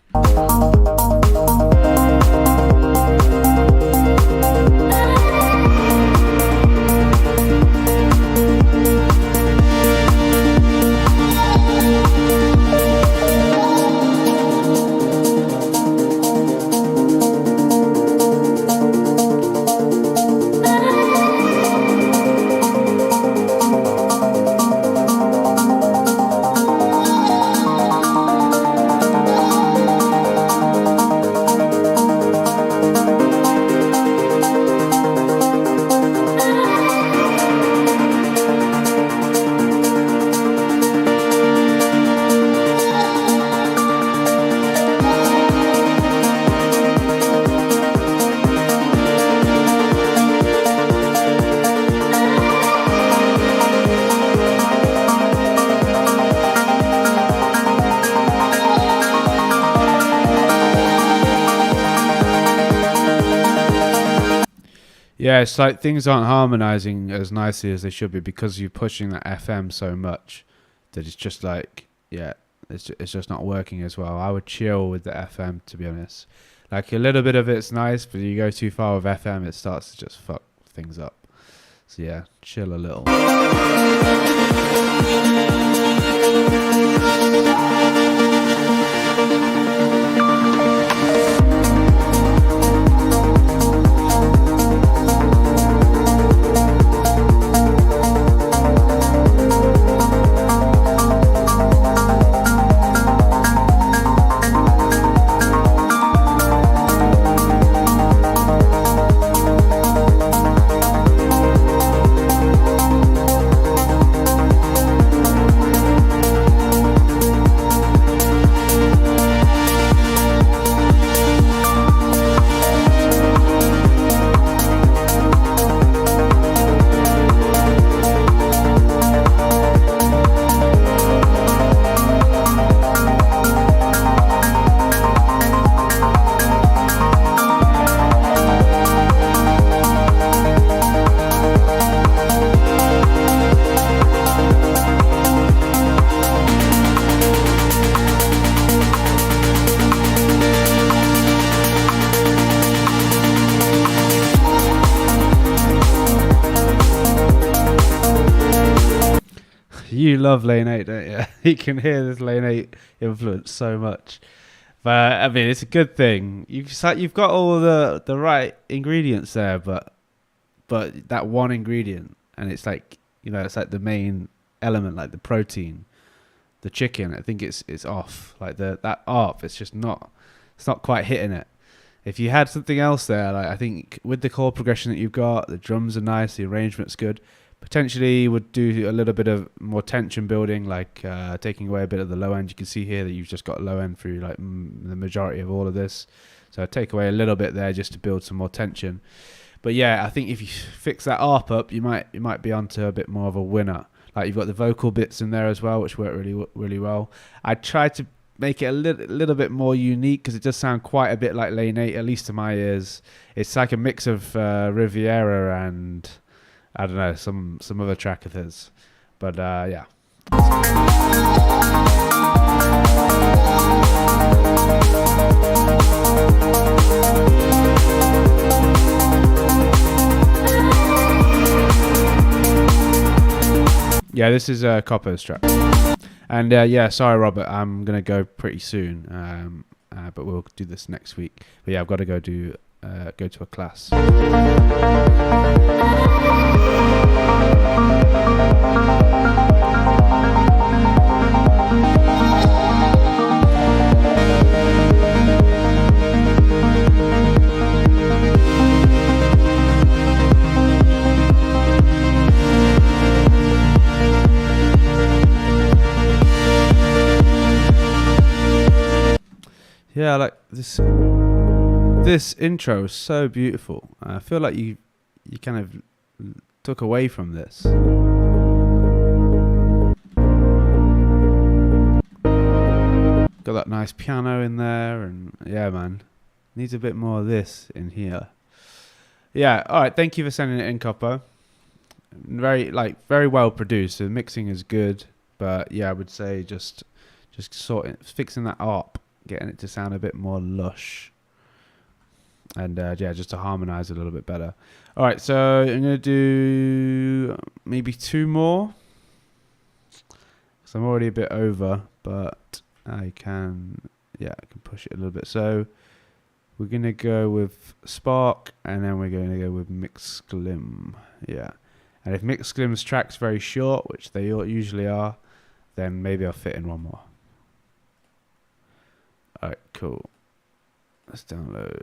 Yeah, it's like things aren't harmonizing as nicely as they should be because you're pushing that FM so much that it's just like, yeah, it's just not working as well. I would chill with the FM, to be honest. Like a little bit of it's nice, but you go too far with FM, it starts to just fuck things up. So yeah, chill a little. You love Lane 8, don't you? You can hear this Lane 8 influence so much. But I mean, it's a good thing. You've got all the right ingredients there, but that one ingredient, and it's like, you know, it's like the main element, like the protein, the chicken. I think it's off. Like that ARP, it's not quite hitting it. If you had something else there, like I think with the chord progression that you've got, the drums are nice, the arrangement's good. Potentially would do a little bit of more tension building, like taking away a bit of the low end. You can see here that you've just got low end through like the majority of all of this. So I'd take away a little bit there just to build some more tension. But yeah, I think if you fix that ARP up, you might be onto a bit more of a winner. Like you've got the vocal bits in there as well, which work really well. I tried to make it a little bit more unique because it does sound quite a bit like Lane 8, at least to my ears. It's like a mix of Riviera and I don't know, some other track of his. But yeah. Yeah, this is Coppo's track. And yeah, sorry Robert, I'm going to go pretty soon. But we'll do this next week. But yeah, I've got to go to a class. Yeah, like this intro is so beautiful. I feel like you kind of took away from this. Got that nice piano in there, and yeah, man, needs a bit more of this in here. Yeah, all right. Thank you for sending it in, Coppo. Very well produced. The mixing is good, but yeah, I would say just fixing that up. Getting it to sound a bit more lush. And yeah, just to harmonize a little bit better. All right, so I'm going to do maybe 2 more. So I'm already a bit over, but I can push it a little bit. So we're going to go with Spark, and then we're going to go with Mixclim. Yeah. And if Mixclim's track's very short, which they usually are, then maybe I'll fit in one more. Alright, cool. Let's download.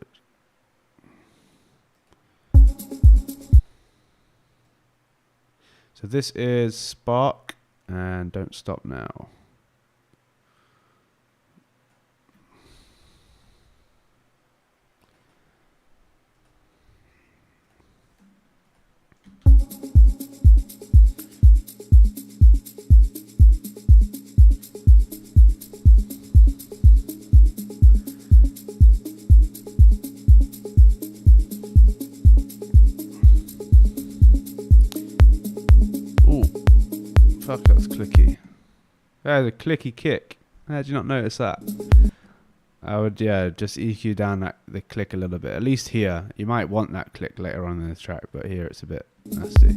So this is Spark and Don't Stop Now. Fuck, that's clicky. There's a clicky kick. How did you not notice that? I would, just EQ down the click a little bit. At least here. You might want that click later on in the track, but here it's a bit nasty.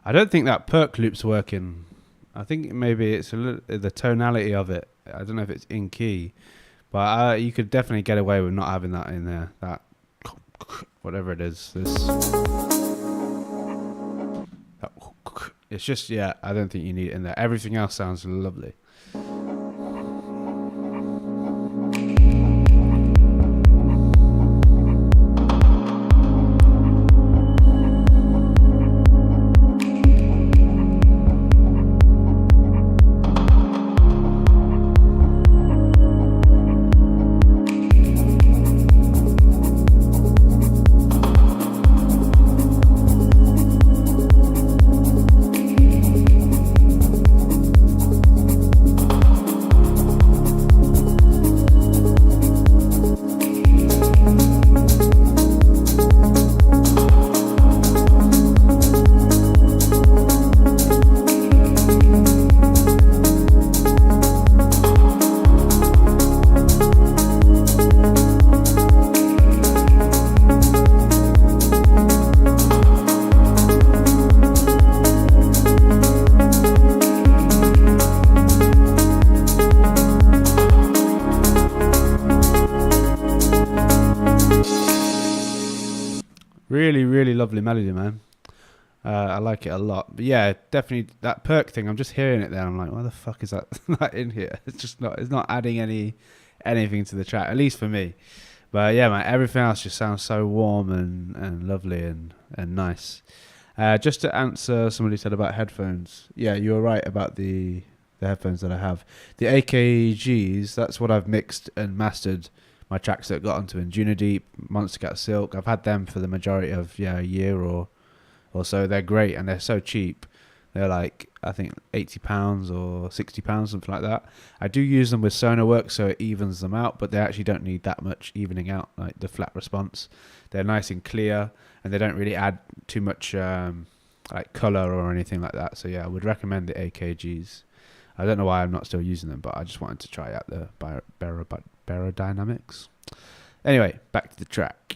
I don't think that perk loop's working. I think maybe it's the tonality of it. I don't know if it's in key, but you could definitely get away with not having that in there. That whatever it is. It's just, I don't think you need it in there. Everything else sounds lovely. Really, really lovely melody, man. I like it a lot. But yeah, definitely that perk thing. I'm just hearing it there. I'm like, why the fuck is that not in here? It's just not. It's not adding anything to the track, at least for me. But yeah, man, everything else just sounds so warm and lovely and nice. Just to answer somebody said about headphones. Yeah, you were right about the headphones that I have. The AKGs, that's what I've mixed and mastered my tracks that got onto in Juno Deep, Monster Cat Silk. I've had them for the majority of a year or so. They're great and they're so cheap. They're like, I think £80 or £60, something like that. I do use them with Sonarworks, so it evens them out, but they actually don't need that much evening out, like the flat response. They're nice and clear, and they don't really add too much like color or anything like that. So yeah, I would recommend the AKGs. I don't know why I'm not still using them, but I just wanted to try out the Barodynamics. Anyway, back to the track.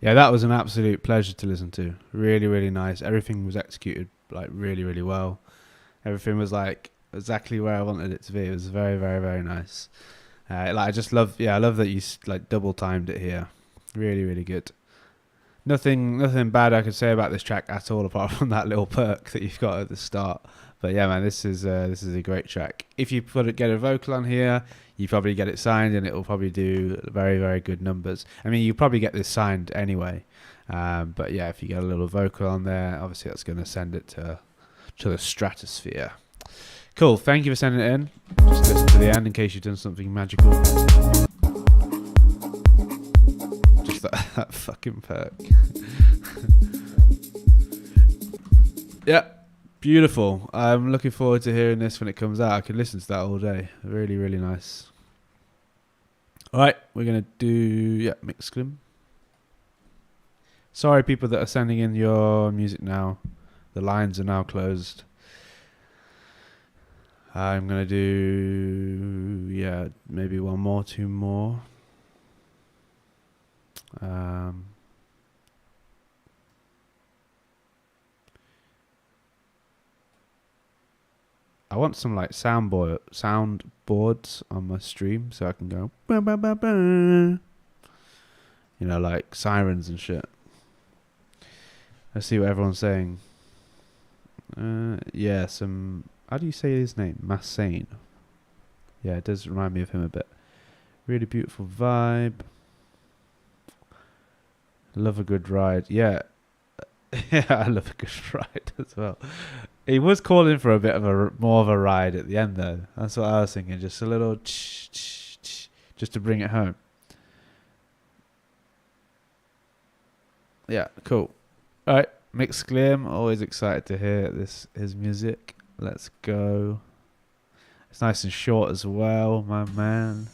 Yeah, that was an absolute pleasure to listen to. Really, really nice. Everything was executed like really, really well. Everything was like exactly where I wanted it to be. It was very, very, very nice. Like I just love, I love that you like double timed it here. Really, really good. Nothing bad I could say about this track at all, apart from that little perk that you've got at the start. But yeah, man, this is a great track. If you get a vocal on here, you probably get it signed, and it will probably do very, very good numbers. I mean, you probably get this signed anyway. But yeah, if you get a little vocal on there, obviously that's going to send it to the stratosphere. Cool. Thank you for sending it in. Just listen to the end in case you've done something magical. Just that fucking perk. Yeah. Beautiful. I'm looking forward to hearing this when it comes out. I can listen to that all day. Really, really nice. All right, we're going to do, Mixclim. Sorry, people that are sending in your music now. The lines are now closed. I'm going to do, maybe one more, two more. Um, I want some like soundboards on my stream so I can go, bah, bah, bah, bah. You know, like sirens and shit. Let's see what everyone's saying. Yeah, some. How do you say his name? Massane. Yeah, it does remind me of him a bit. Really beautiful vibe. Love a good ride. Yeah. Yeah, I love a good ride as well. He was calling for a bit of more of a ride at the end though. That's what I was thinking. Just a little just to bring it home. Yeah, cool. All right, Mix Glim. Always excited to hear his music. Let's go. It's nice and short as well, my man.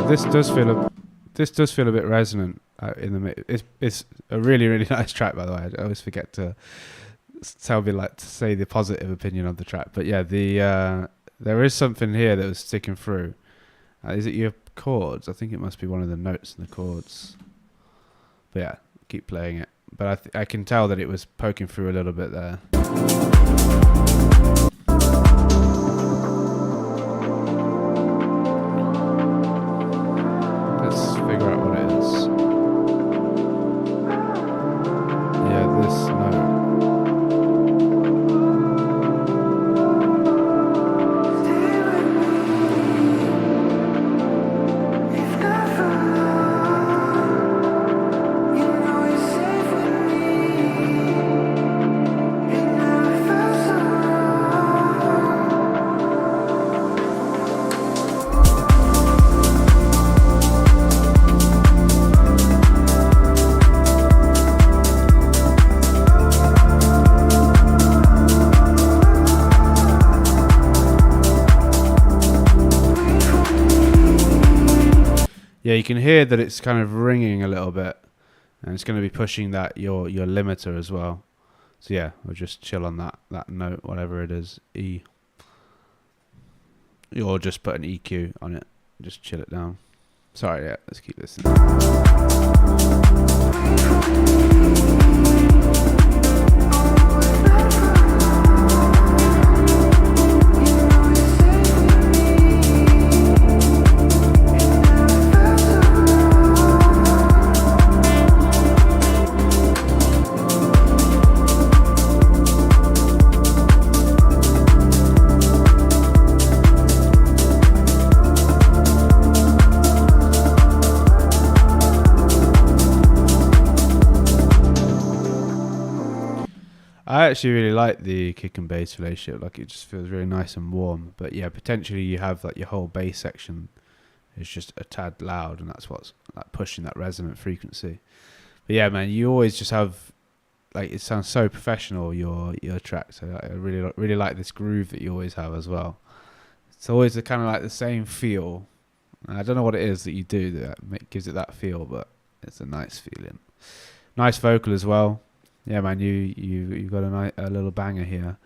This does feel a bit resonant in the mix. It's a really nice track, by the way. I always forget to to say the positive opinion of the track, but yeah, there is something here that was sticking through. Is it your chords? I think it must be one of the notes in the chords. But yeah, keep playing it. But I can tell that it was poking through a little bit there. Let's figure out what it is. Yeah, this note. Yeah, you can hear that it's kind of ringing a little bit, and it's going to be pushing that your limiter as well. So yeah, we'll just chill on that note, whatever it is, E. Or just put an EQ on it, just chill it down. Sorry, yeah, let's keep listening. I actually really like the kick and bass relationship. Like, it just feels really nice and warm. But yeah, potentially you have like your whole bass section is just a tad loud, and that's what's like pushing that resonant frequency. But yeah, man, you always just have like, it sounds so professional, your track. So I really like this groove that you always have as well. It's always the kind of like the same feel. I don't know what it is that you do that gives it that feel, but it's a nice feeling. Nice vocal as well. Yeah, man, you got a little banger here.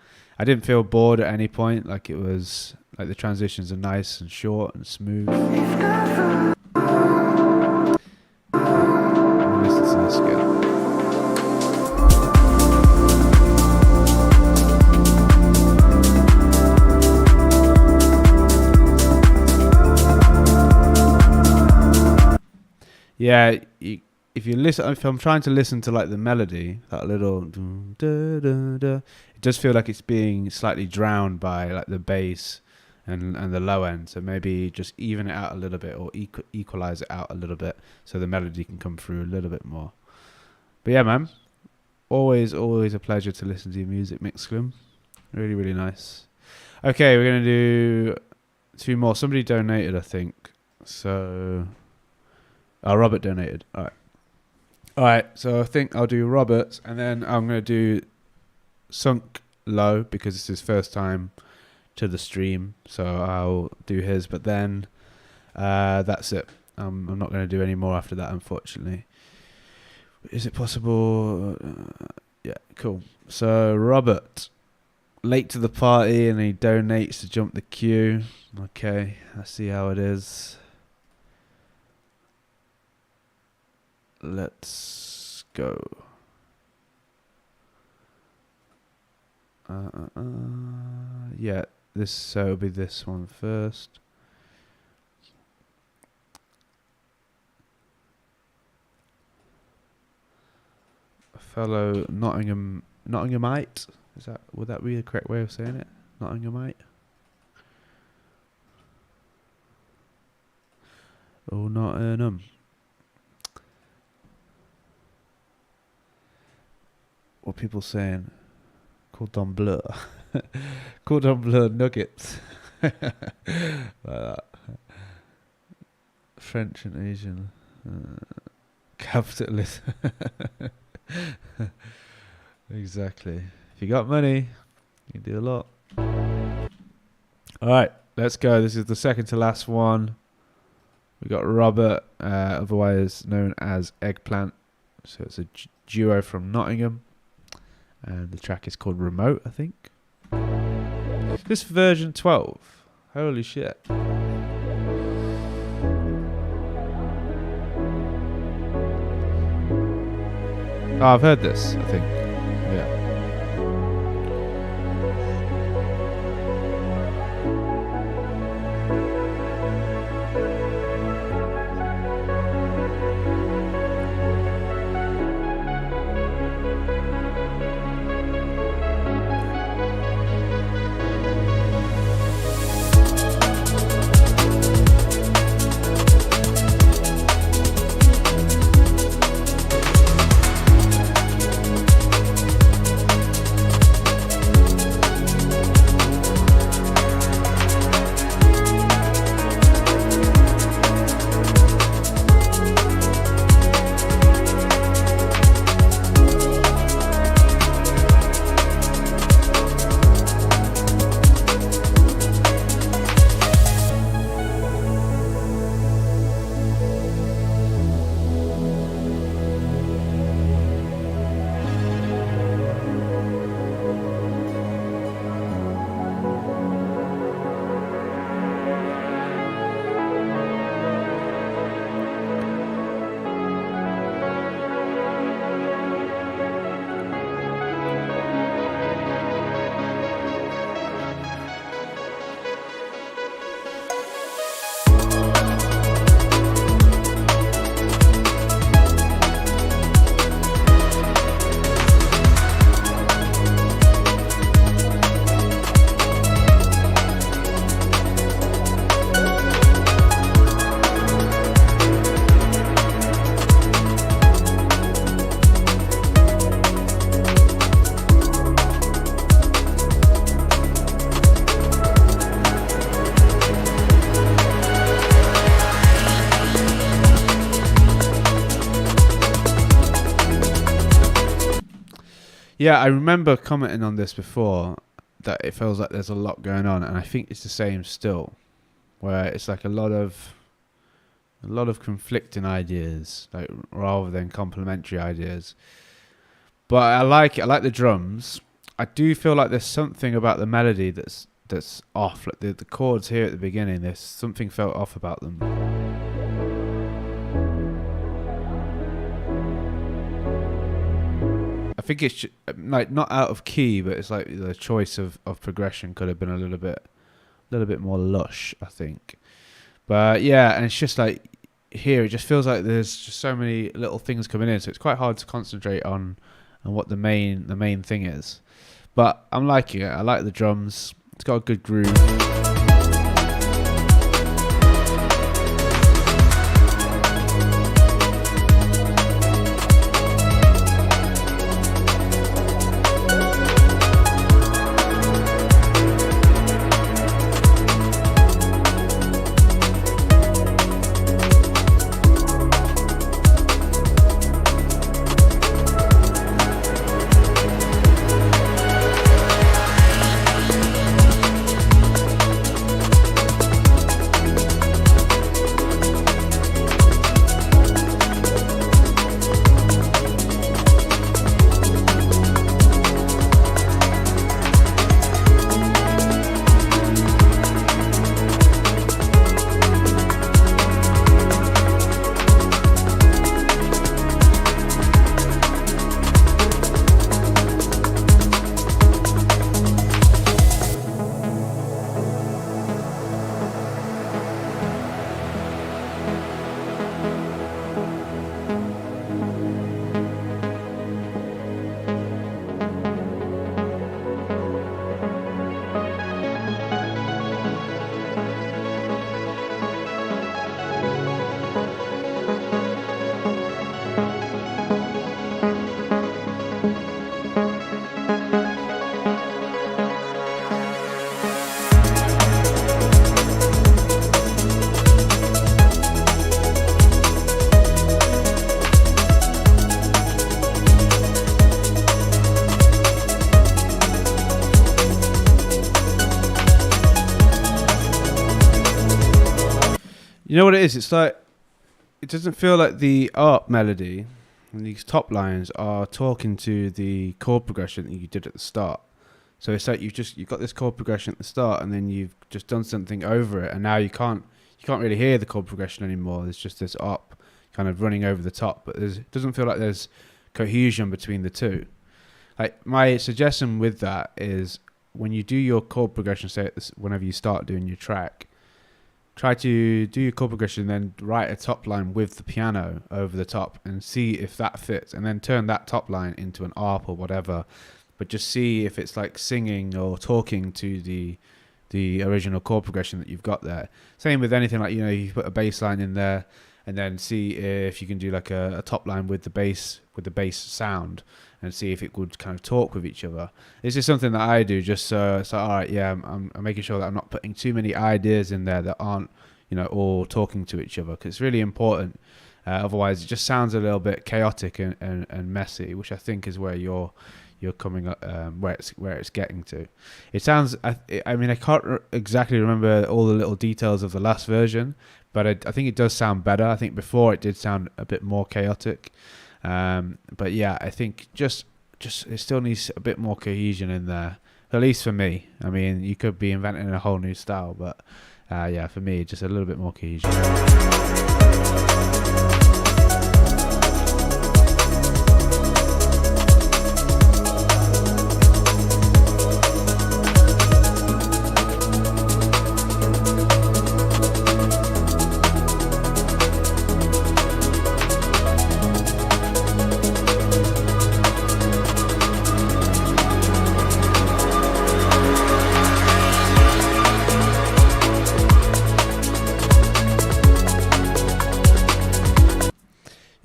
I didn't feel bored at any point. Like it was like the transitions are nice and short and smooth. Listen to this again. Yeah, if you listen, if I'm trying to listen to like the melody, that little, it does feel like it's being slightly drowned by like the bass and the low end. So maybe just even it out a little bit or equalize it out a little bit so the melody can come through a little bit more. But yeah, man, always a pleasure to listen to your music, Mixclum. Really, really nice. Okay, we're gonna do 2 more. Somebody donated, I think. So. Oh, Robert donated. All right. So I think I'll do Robert's, and then I'm going to do Sunk Low because it's his first time to the stream. So I'll do his, but then that's it. I'm not going to do any more after that, unfortunately. Is it possible? Yeah, cool. So Robert, late to the party, and he donates to jump the queue. Okay, let's see how it is. Let's go. Yeah, so it'll be this one first. A fellow Nottinghamite. Would that be the correct way of saying it? Nottinghamite. Oh, Nottingham. What people saying? Cordon bleu. Cordon bleu nuggets. Like that. French and Asian. Capitalist. Exactly. If you got money, you can do a lot. Alright, let's go. This is the second to last one. We got Robert, otherwise known as Eggplant. So it's a duo from Nottingham. And the track is called Remote, I think. This version 12. Holy shit. Oh, I've heard this, I think. Yeah. Yeah, I remember commenting on this before that it feels like there's a lot going on, and I think it's the same still, where it's like a lot of conflicting ideas, like rather than complementary ideas. But I like it. I like the drums. I do feel like there's something about the melody that's off. Like the chords here at the beginning, there's something felt off about them. I think it's like not out of key, but it's like the choice of progression could have been a little bit more lush, I think. But yeah, and it's just like here, it just feels like there's just so many little things coming in, so it's quite hard to concentrate on what the main thing is. But I'm liking it. I like the drums. It's got a good groove. You know what it is? It's like, it doesn't feel like the art melody and these top lines are talking to the chord progression that you did at the start. So it's like you've got this chord progression at the start, and then you've just done something over it, and now you can't really hear the chord progression anymore. There's just this up kind of running over the top, but it doesn't feel like there's cohesion between the two. Like, my suggestion with that is when you do your chord progression, say whenever you start doing your track, try to do your chord progression, then write a top line with the piano over the top and see if that fits, and then turn that top line into an ARP or whatever, but just see if it's like singing or talking to the original chord progression that you've got there. Same with anything, like, you know, you put a bass line in there and then see if you can do like a top line with the bass sound, and see if it would kind of talk with each other. This is something that I do just so all right, yeah, I'm making sure that I'm not putting too many ideas in there that aren't, you know, all talking to each other, because it's really important. Otherwise, it just sounds a little bit chaotic and messy, which I think is where you're coming up, where it's getting to. It sounds. I mean, I can't exactly remember all the little details of the last version, but I think it does sound better. I think before it did sound a bit more chaotic. But yeah, I think just it still needs a bit more cohesion in there, at least for me. I mean, you could be inventing a whole new style, but yeah, for me, just a little bit more cohesion.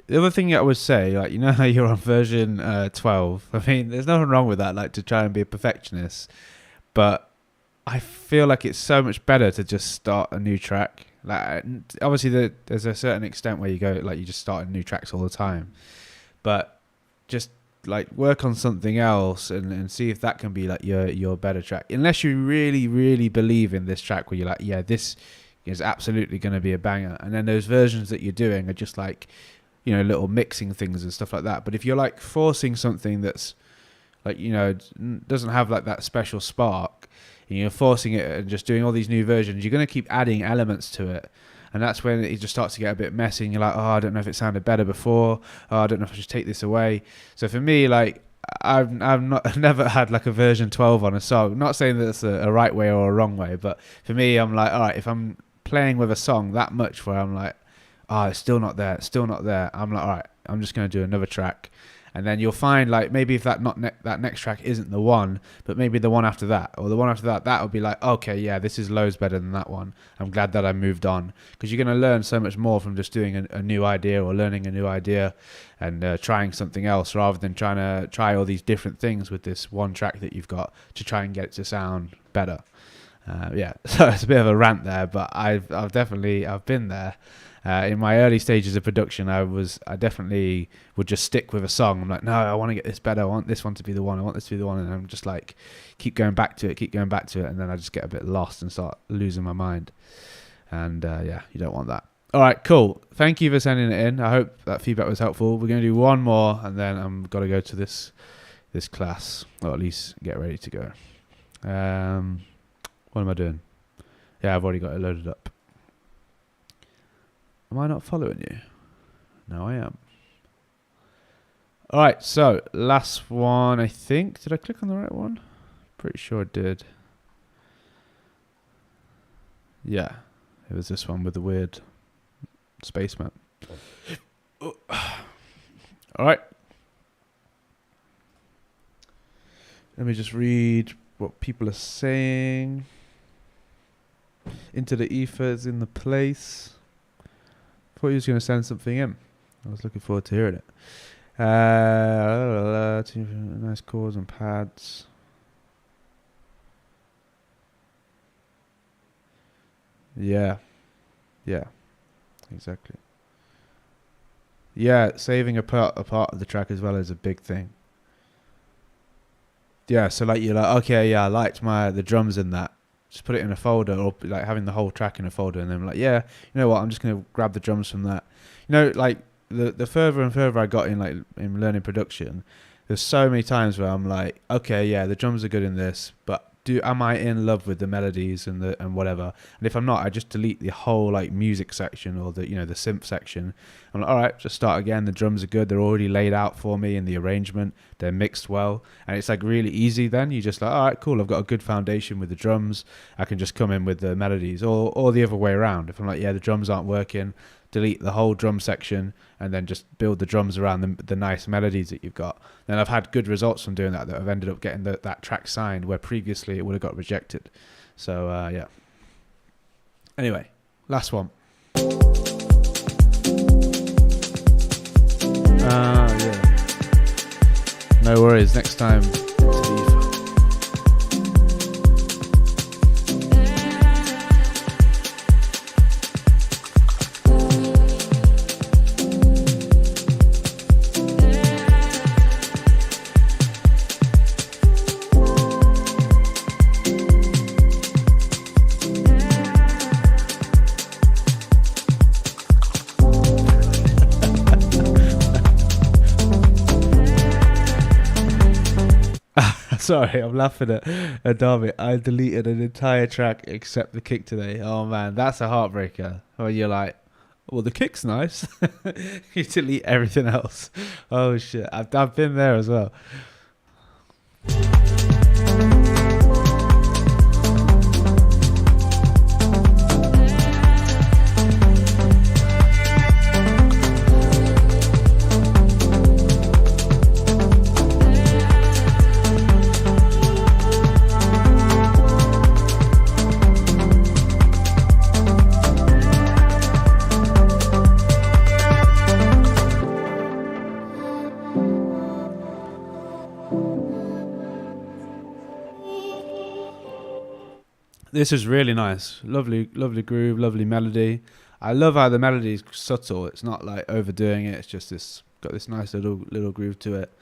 The other thing I would say, like, you know how you're on version 12? I mean, there's nothing wrong with that, like, to try and be a perfectionist. But I feel like it's so much better to just start a new track. Like, obviously, there's a certain extent where you go, like, you just start new tracks all the time. But just, like, work on something else and see if that can be, like, your better track. Unless you really, really believe in this track where you're like, yeah, this is absolutely going to be a banger. And then those versions that you're doing are just, like, you know, little mixing things and stuff like that. But if you're like forcing something that's like, doesn't have like that special spark, and you're forcing it and just doing all these new versions, you're going to keep adding elements to it. And that's when it just starts to get a bit messy, and you're like, oh, I don't know if it sounded better before. Oh, I don't know if I should take this away. So for me, like, I've never had like a version 12 on a song. Not saying that it's a right way or a wrong way, but for me, I'm like, all right, if I'm playing with a song that much where I'm like, oh, it's still not there, I'm like, all right, I'm just going to do another track. And then you'll find, like, maybe if that next track isn't the one, but maybe the one after that, or the one after that, that'll be like, okay, yeah, this is loads better than that one. I'm glad that I moved on. Because you're going to learn so much more from just doing a new idea, or learning a new idea and trying something else, rather than trying to try all these different things with this one track that you've got to try and get it to sound better. So it's a bit of a rant there, but I've been there. In my early stages of production, I definitely would just stick with a song. I'm like, no, I want to get this better. I want this one to be the one. I want this to be the one. And I'm just like, keep going back to it. And then I just get a bit lost and start losing my mind. And you don't want that. All right, cool. Thank you for sending it in. I hope that feedback was helpful. We're going to do one more, and then I'm got to go to this class, or at least get ready to go. What am I doing? Yeah, I've already got it loaded up. Am I not following you? No, I am. All right, so last one, I think. Did I click on the right one? Pretty sure I did. Yeah, it was this one with the weird spaceman. All right. Let me just read what people are saying. Into the ether is in the place. Thought he was going to send something in. I was looking forward to hearing it. Nice chords and pads. Yeah, exactly. Yeah, saving a part of the track as well is a big thing. Yeah, so like you're like, okay, yeah, I liked the drums in that. Just put it in a folder, or like having the whole track in a folder, and then I'm like, yeah, you know what, I'm just going to grab the drums from that. Like the further and further I got in learning production, there's so many times where I'm like, okay, yeah, the drums are good in this, but am I in love with the melodies and whatever? And if I'm not, I just delete the whole like music section, or the synth section. I'm like, all right, just start again. The drums are good. They're already laid out for me in the arrangement. They're mixed well, and it's like really easy. Then you just like, all right, cool. I've got a good foundation with the drums. I can just come in with the melodies, or the other way around. If I'm like, yeah, the drums aren't working, delete the whole drum section and then just build the drums around the nice melodies that you've got. Then I've had good results from doing that I've ended up getting that track signed where previously it would have got rejected. So yeah. Anyway, last one. Yeah. No worries. Next time. Diva. Sorry, I'm laughing at Darby. I deleted an entire track except the kick today. Oh man, that's a heartbreaker. Where you're like, well, the kick's nice. You delete everything else. Oh shit, I've been there as well. This is really nice. Lovely groove, lovely melody. I love how the melody is subtle. It's not like overdoing it. It's just got this nice little groove to it.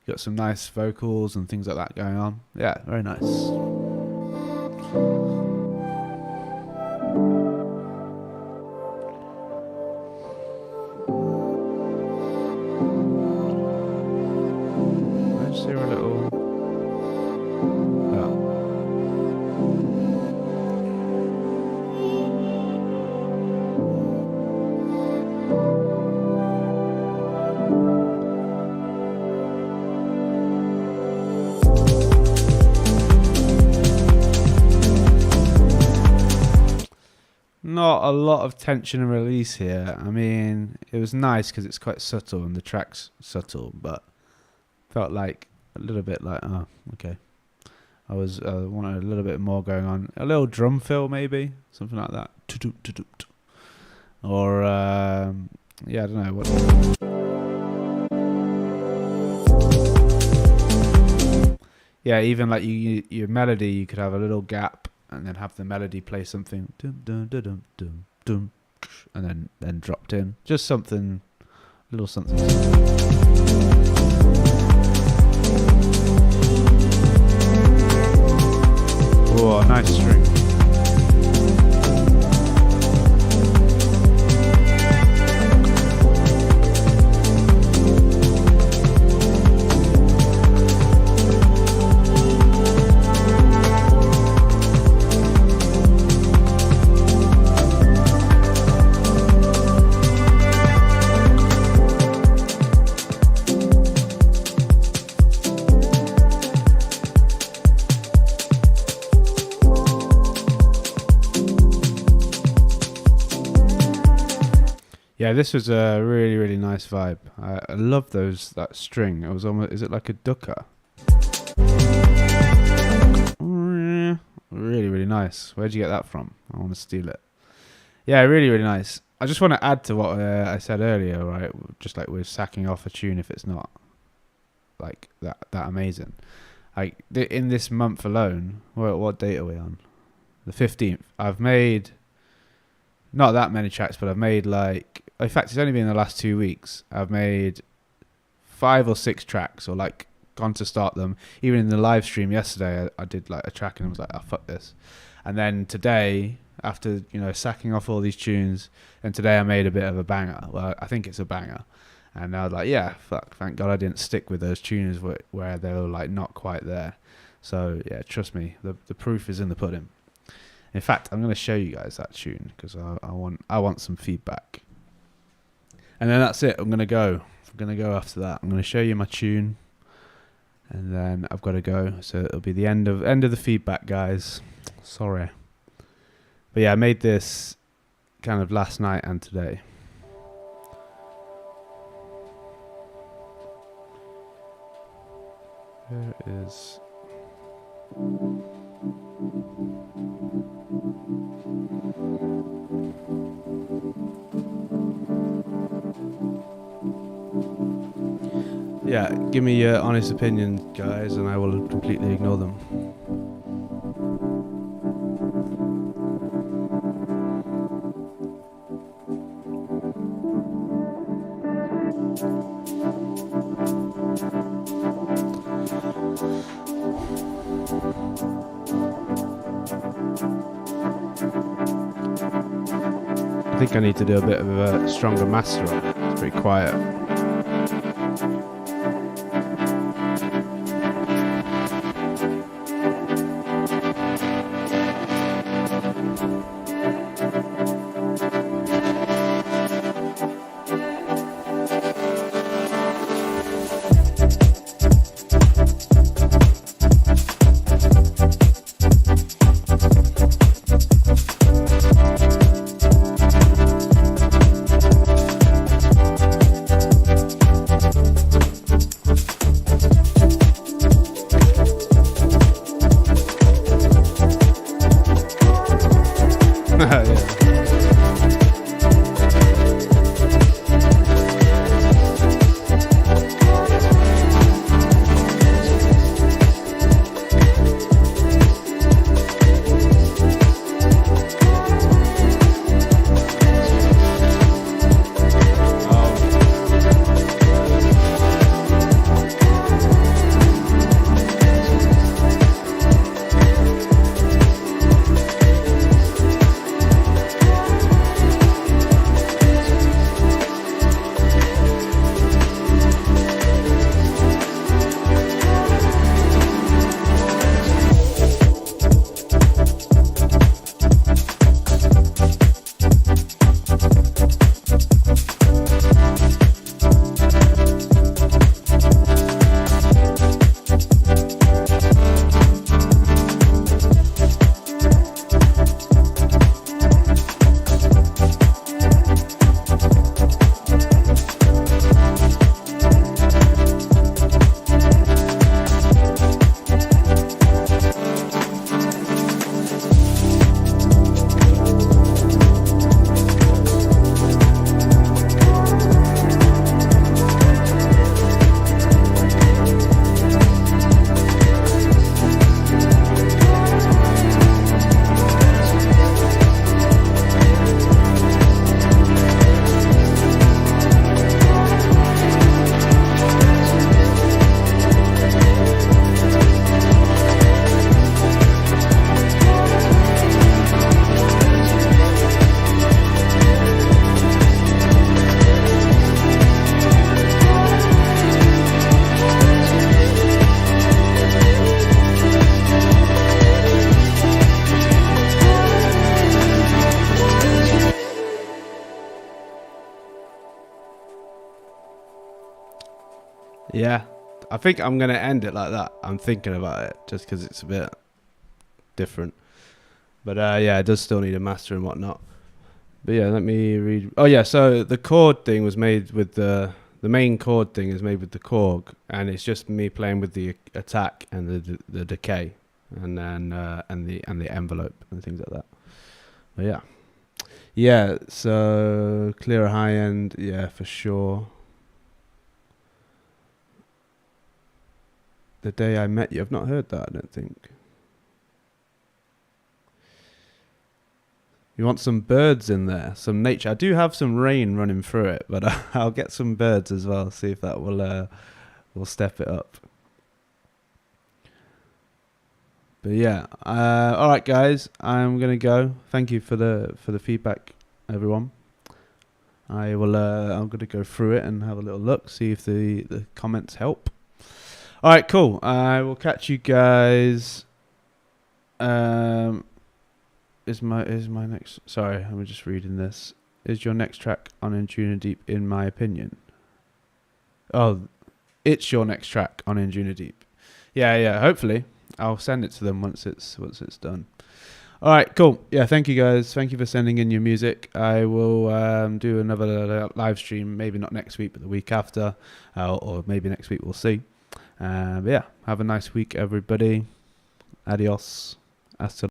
Got some nice vocals and things like that going on. Yeah, very nice. Let's hear a little. not a lot of tension and release here. I mean, it was nice because it's quite subtle and the track's subtle, but felt like a little bit like, oh, okay. I was wanted a little bit more going on. A little drum fill maybe, something like that. Or yeah, I don't know what. Yeah, even like your melody, you could have a little gap and then have the melody play something, dum, dum, dum, dum, dum, dum, and then dropped in. Just something, little something. Oh, nice string. Yeah, this was a really, really nice vibe. I love that string. It was almost, is it like a ducker? Really, really nice. Where'd you get that from? I want to steal it. Yeah, really, really nice. I just want to add to what I said earlier, right? Just like we're sacking off a tune if it's not like that amazing. Like in this month alone, what date are we on? The 15th. I've made not that many tracks, but I've made like, in fact, it's only been the last 2 weeks. I've made 5 or 6 tracks, or like gone to start them. Even in the live stream yesterday, I did like a track and I was like, oh, fuck this. And then today, after, sacking off all these tunes, and today I made a bit of a banger. Well, I think it's a banger. And I was like, yeah, fuck, thank God I didn't stick with those tunes where they were like not quite there. So yeah, trust me, the proof is in the pudding. In fact, I'm going to show you guys that tune because I want some feedback. And then that's it. I'm going to go after that. I'm going to show you my tune, and then I've got to go. So it'll be the end of the feedback, guys. Sorry, but yeah, I made this kind of last night and today. Here is. Yeah, give me your honest opinion, guys, and I will completely ignore them. I think I need to do a bit of a stronger master on it. It's pretty quiet. Yeah, I think I'm gonna end it like that. I'm thinking about it just because it's a bit different. But yeah, it does still need a master and whatnot. But yeah, let me read. Oh yeah, so the chord thing was made with the main chord thing is made with the Korg, and it's just me playing with the attack and the decay, and then and the envelope and things like that. But yeah, yeah. So clear a high end, yeah, for sure. The Day I Met You. I've not heard that, I don't think. You want some birds in there, some nature. I do have some rain running through it, but I'll get some birds as well. See if that will step it up. But yeah, all right, guys. I'm gonna go. Thank you for the feedback, everyone. I will. I'm gonna go through it and have a little look, see if the comments help. All right, cool. I will catch you guys. Is my next? Sorry, I'm just reading this. Is your next track on Injuna Deep? In my opinion. Oh, it's your next track on Injuna Deep. Yeah. Hopefully, I'll send it to them once it's done. All right, cool. Yeah, thank you guys. Thank you for sending in your music. I will do another live stream, maybe not next week, but the week after, or maybe next week. We'll see. But yeah, have a nice week, everybody. Adios. Hasta